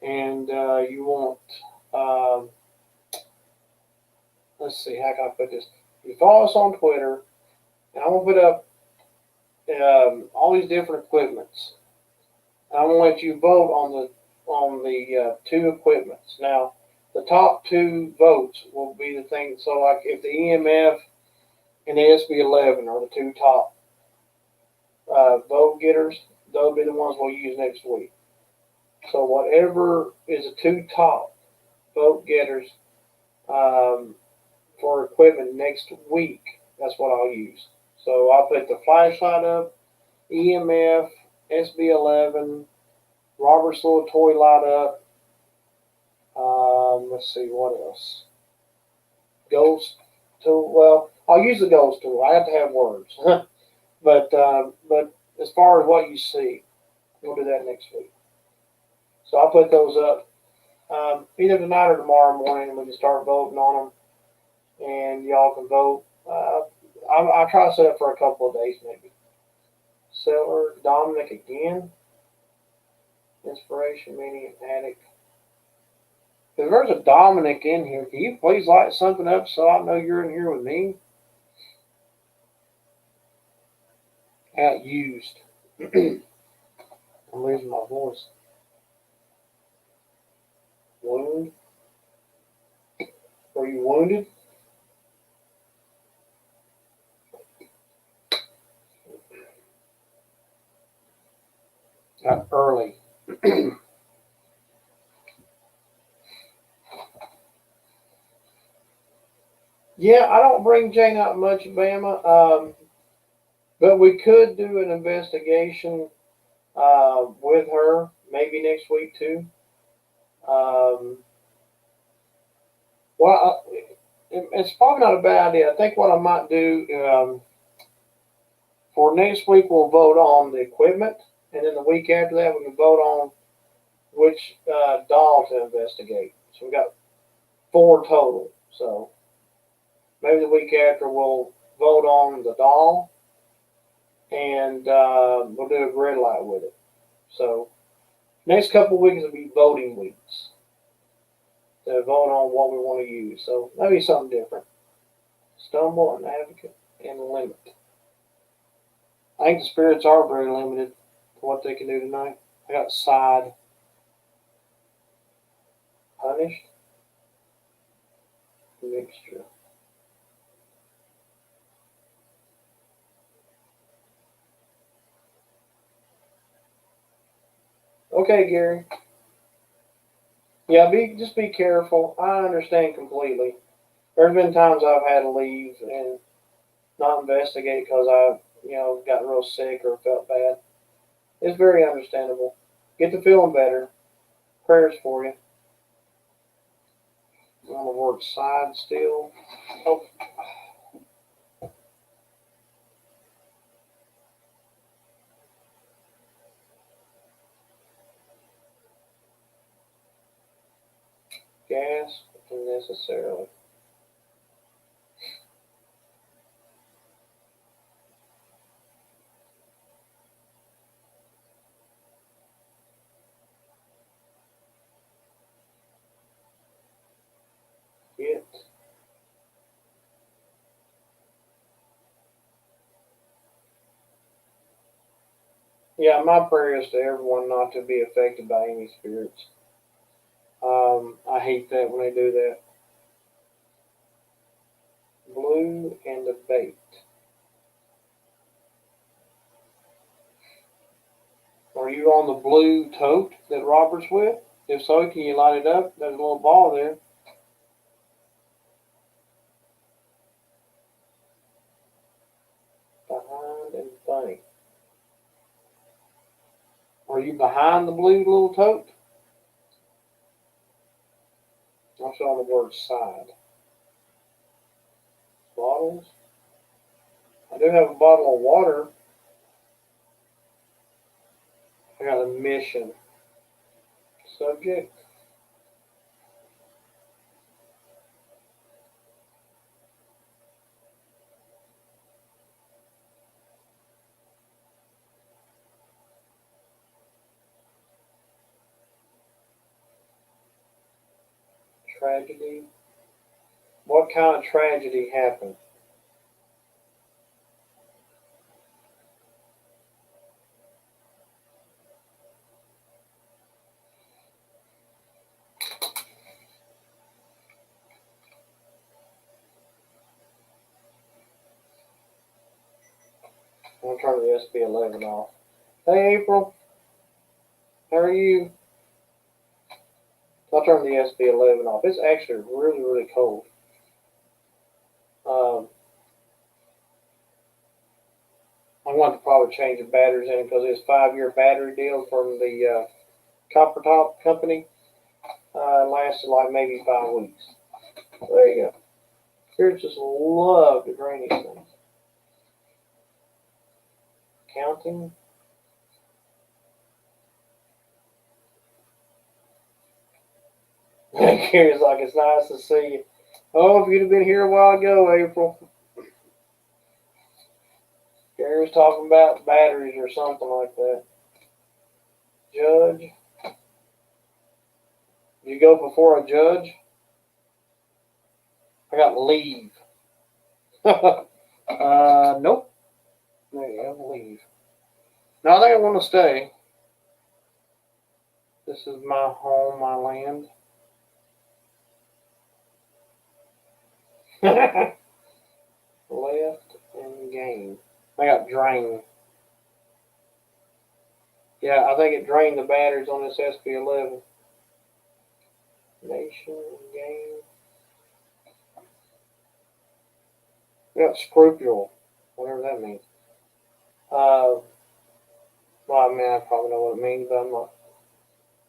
and you want, um, let's see, how can I put this? You follow us on Twitter, and I'm gonna put up all these different equipments. I'm gonna let you vote on the two equipments. Now, the top two votes will be the thing. So, like, if the EMF and the SB11 are the two top vote getters, they'll be the ones we'll use next week. So, whatever is the two top vote getters um, for equipment next week, that's what I'll use. So, I'll put the flashlight up, EMF, SB11, Robert's little toy light up. Let's see what else. Ghost tool. Well, I'll use the ghost tool. I have to have words, but as far as what you see, we'll do that next week. So I'll put those up either tonight or tomorrow morning, and we can start voting on them, and y'all can vote. I'll try to set up for a couple of days maybe. Seller Dominic again. Inspiration meaning addict. If there's a Dominic in here, can you please light something up so I know you're in here with me? Used. I'm losing my voice. Wound? Are you wounded? Early. Yeah, I don't bring Jane out much, Bama. But we could do an investigation with her maybe next week too. Um, well, it's probably not a bad idea. I think what I might do for next week, we'll vote on the equipment, and then the week after that, we can vote on which doll to investigate. So we got four total. So maybe the week after we'll vote on the doll, and we'll do a grid light with it. So next couple of weeks will be voting weeks to vote on what we want to use. So maybe something different. Stumble, an advocate, and limit. I think the spirits are very limited for what they can do tonight. I got side, punished, mixture. Okay, Gary. Yeah, just be careful. I understand completely. There's been times I've had to leave and not investigate because I, got real sick or felt bad. It's very understandable. Get to feeling better. Prayers for you. I'm gonna work side still. Oh, gas unnecessarily. Get. Yeah, my prayer is to everyone not to be affected by any spirits. I hate that when they do that. Blue and the bait. Are you on the blue tote that Robert's with? If so, can you light it up? There's a little ball there. Behind and funny. Are you behind the blue little tote? I'm showing the word side. Bottles. I do have a bottle of water. I got a mission. Subject. tragedy. What kind of tragedy happened? I'm going to turn the SB11 off. Hey, April. How are you? I'll turn the SB11 off. It's actually really, really cold. Um, I want to probably change the batteries in because it's 5-year battery deal from the Copper Top company. Lasted like maybe 5 weeks. So there you go. Spirits just love to drain these things. Counting. Gary's like, it's nice to see you. Oh, if you'd have been here a while ago, April. Gary was talking about batteries or something like that. Judge. You go before a judge? I got leave. Nope. There you go, leave. No, I think I want to stay. This is my home, my land. Left and gain. I got drain. Yeah, I think it drained the batteries on this SB11. Nation game. We got scrupule, whatever that means. Well, I mean, I probably know what it means, but I'm not.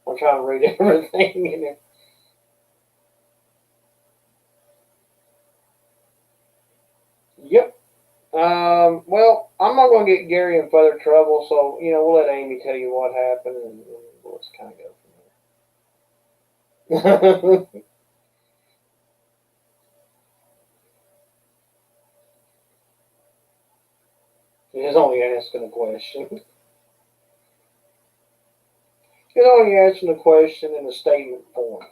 I'm trying to read everything in it. Yep. Well, I'm not going to get Gary in further trouble, so we'll let Amy tell you what happened, and we'll just kind of go from there. He's only asking a question. He's only answering a question in a statement form.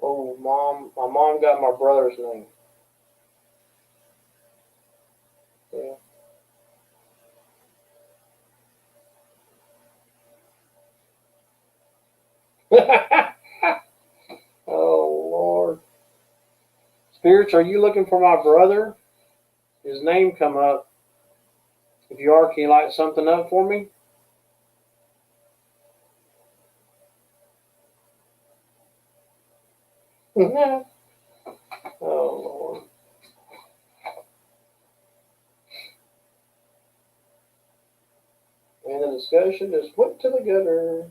Oh, mom! My mom got my brother's name. Yeah. Oh Lord. Spirits, are you looking for my brother? His name come up. If you are, can you light something up for me? Oh Lord. And the discussion just went to the gutter,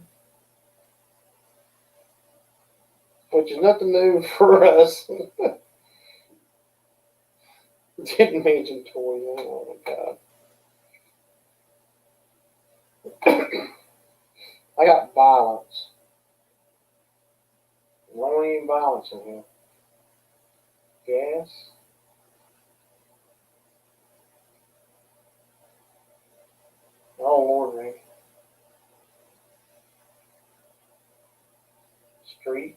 which is nothing new for us. Didn't mention toys. Oh my God. I got violence. Why don't even violence in here? Gas. Oh Lord, Rick. Street.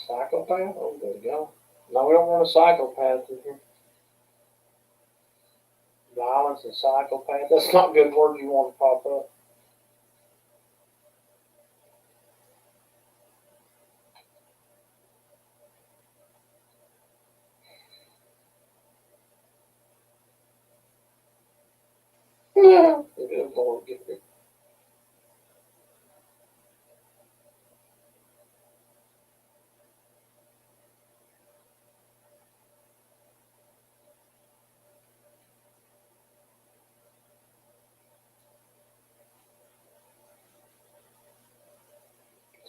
Psychopath? Oh, there we go. No, we don't want a psychopath in here. Violence and psychopath. That's not good words you want to pop up. Yeah. Good Lord, get it.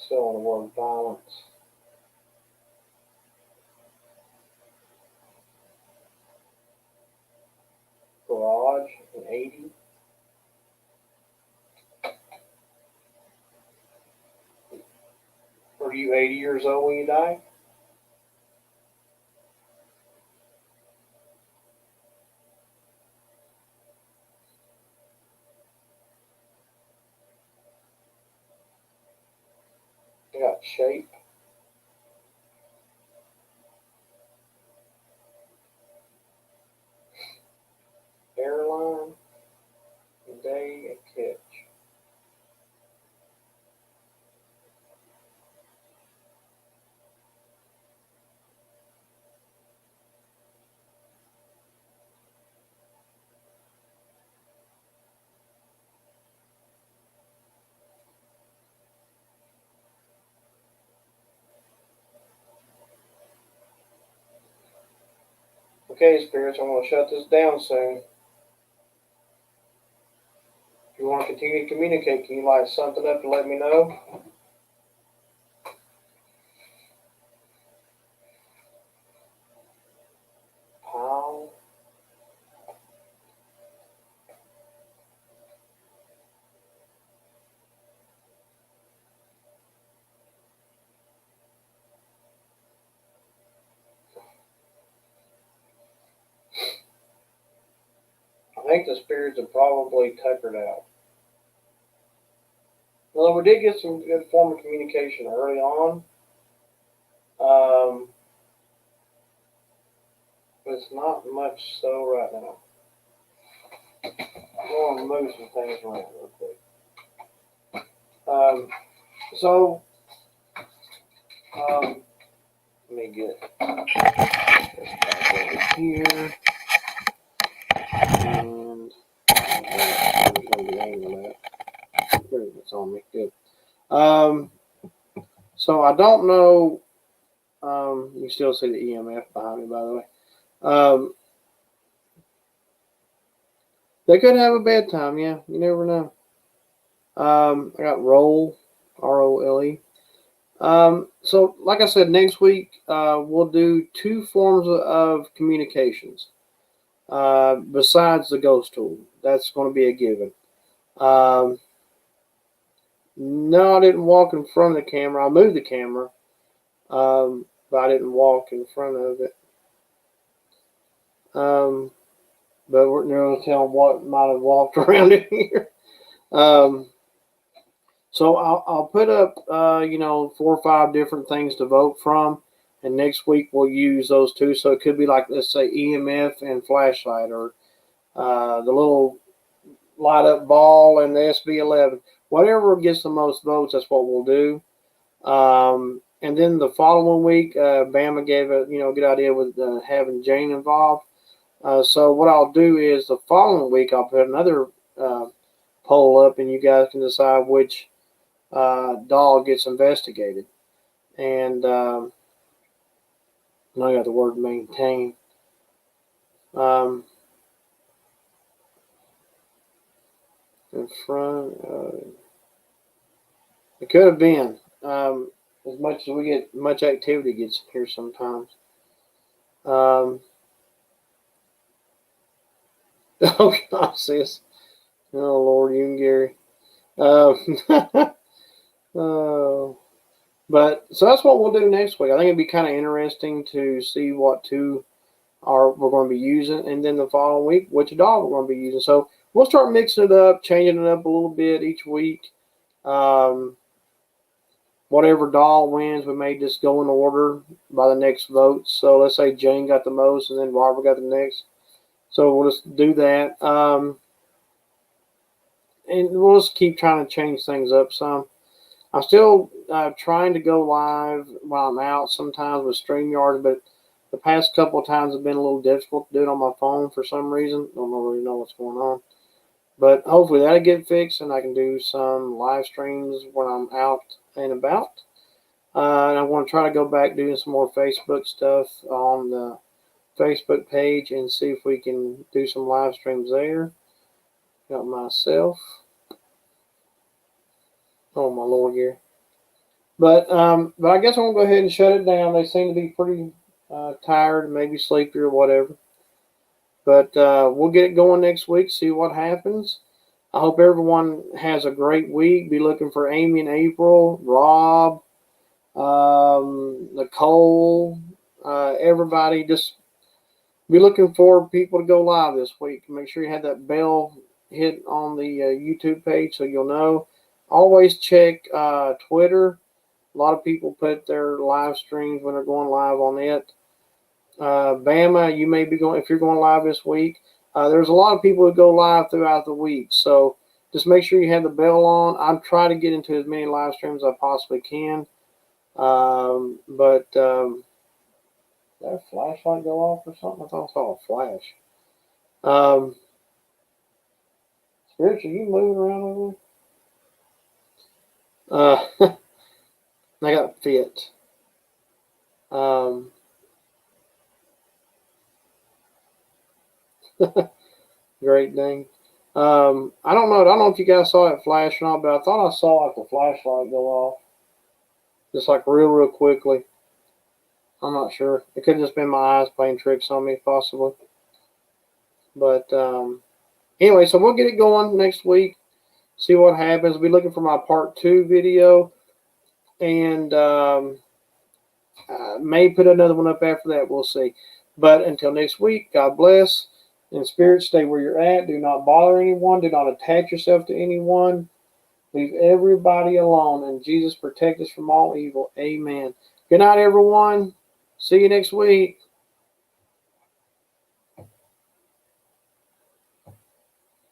Still on the word violence. Garage and 80. Are you 80 years old when you die? I got shape. Airline. Day and catch. Okay, spirits, I'm going to shut this down soon. If you want to continue to communicate, can you light something up to let me know? How? I think the spirits are probably tuckered out. Well, we did get some good form of communication early on. But it's not much so right now. I'm going to move some things around real quick. Um, so, let me get this back over here. And the angle of that. It's on me. Good. So I don't know. You still see the EMF behind me, by the way. They could have a bedtime, yeah. You never know. I got roll, ROLE. So, like I said, next week we'll do 2 forms of communications besides the ghost tool. That's going to be a given. No, I didn't walk in front of the camera. I moved the camera, but I didn't walk in front of it. But we're going to tell them what might have walked around in here. So I'll put up, 4 or 5 different things to vote from, and next week we'll use those 2. So it could be like, let's say, EMF and flashlight, or the little light up ball and the SB11. Whatever gets the most votes, that's what we'll do. And then the following week, Bama gave a good idea with having Jane involved. So what I'll do is the following week I'll put another poll up, and you guys can decide which doll gets investigated. And I got the word maintain. In front, it could have been. As much as we get, much activity gets here sometimes. Oh God, sis. Oh Lord, you and Gary. Oh. But so that's what we'll do next week. I think it'd be kind of interesting to see what 2 we're going to be using, and then the following week which doll we're going to be using. So we'll start mixing it up, changing it up a little bit each week. Whatever doll wins, we may just go in order by the next vote. So let's say Jane got the most, and then Barbara got the next. So we'll just do that. And we'll just keep trying to change things up some. I'm still trying to go live while I'm out sometimes with StreamYard, but the past couple of times have been a little difficult to do it on my phone for some reason. Don't really know what's going on. But hopefully that'll get fixed, and I can do some live streams when I'm out and about. And I want to try to go back doing some more Facebook stuff on the Facebook page and see if we can do some live streams there. Got myself. Oh my Lord, here. But I guess I'm gonna go ahead and shut it down. They seem to be pretty tired, maybe sleepy or whatever. But we'll get it going next week. See what happens. I hope everyone has a great week. Be looking for Amy and April, Rob, Nicole, everybody. Just be looking for people to go live this week. Make sure you have that bell hit on the YouTube page so you'll know. Always check Twitter. A lot of people put their live streams when they're going live on it. Bama, you may be going, if you're going live this week. There's a lot of people who go live throughout the week. So just make sure you have the bell on. I'm trying to get into as many live streams as I possibly can. Did that flashlight go off or something? I thought I saw a flash. Spiritual, you moving around over there? I got fit. Great thing. I don't know. I don't know if you guys saw it flash or not, but I thought I saw like the flashlight go off, just like real quickly. I'm not sure. It could have just been my eyes playing tricks on me, possibly. But anyway, so we'll get it going next week. See what happens. We'll be looking for my part 2 video, and may put another one up after that. We'll see. But until next week, God bless. In spirit, stay where you're at. Do not bother anyone. Do not attach yourself to anyone. Leave everybody alone. And Jesus protect us from all evil. Amen. Good night, everyone. See you next week.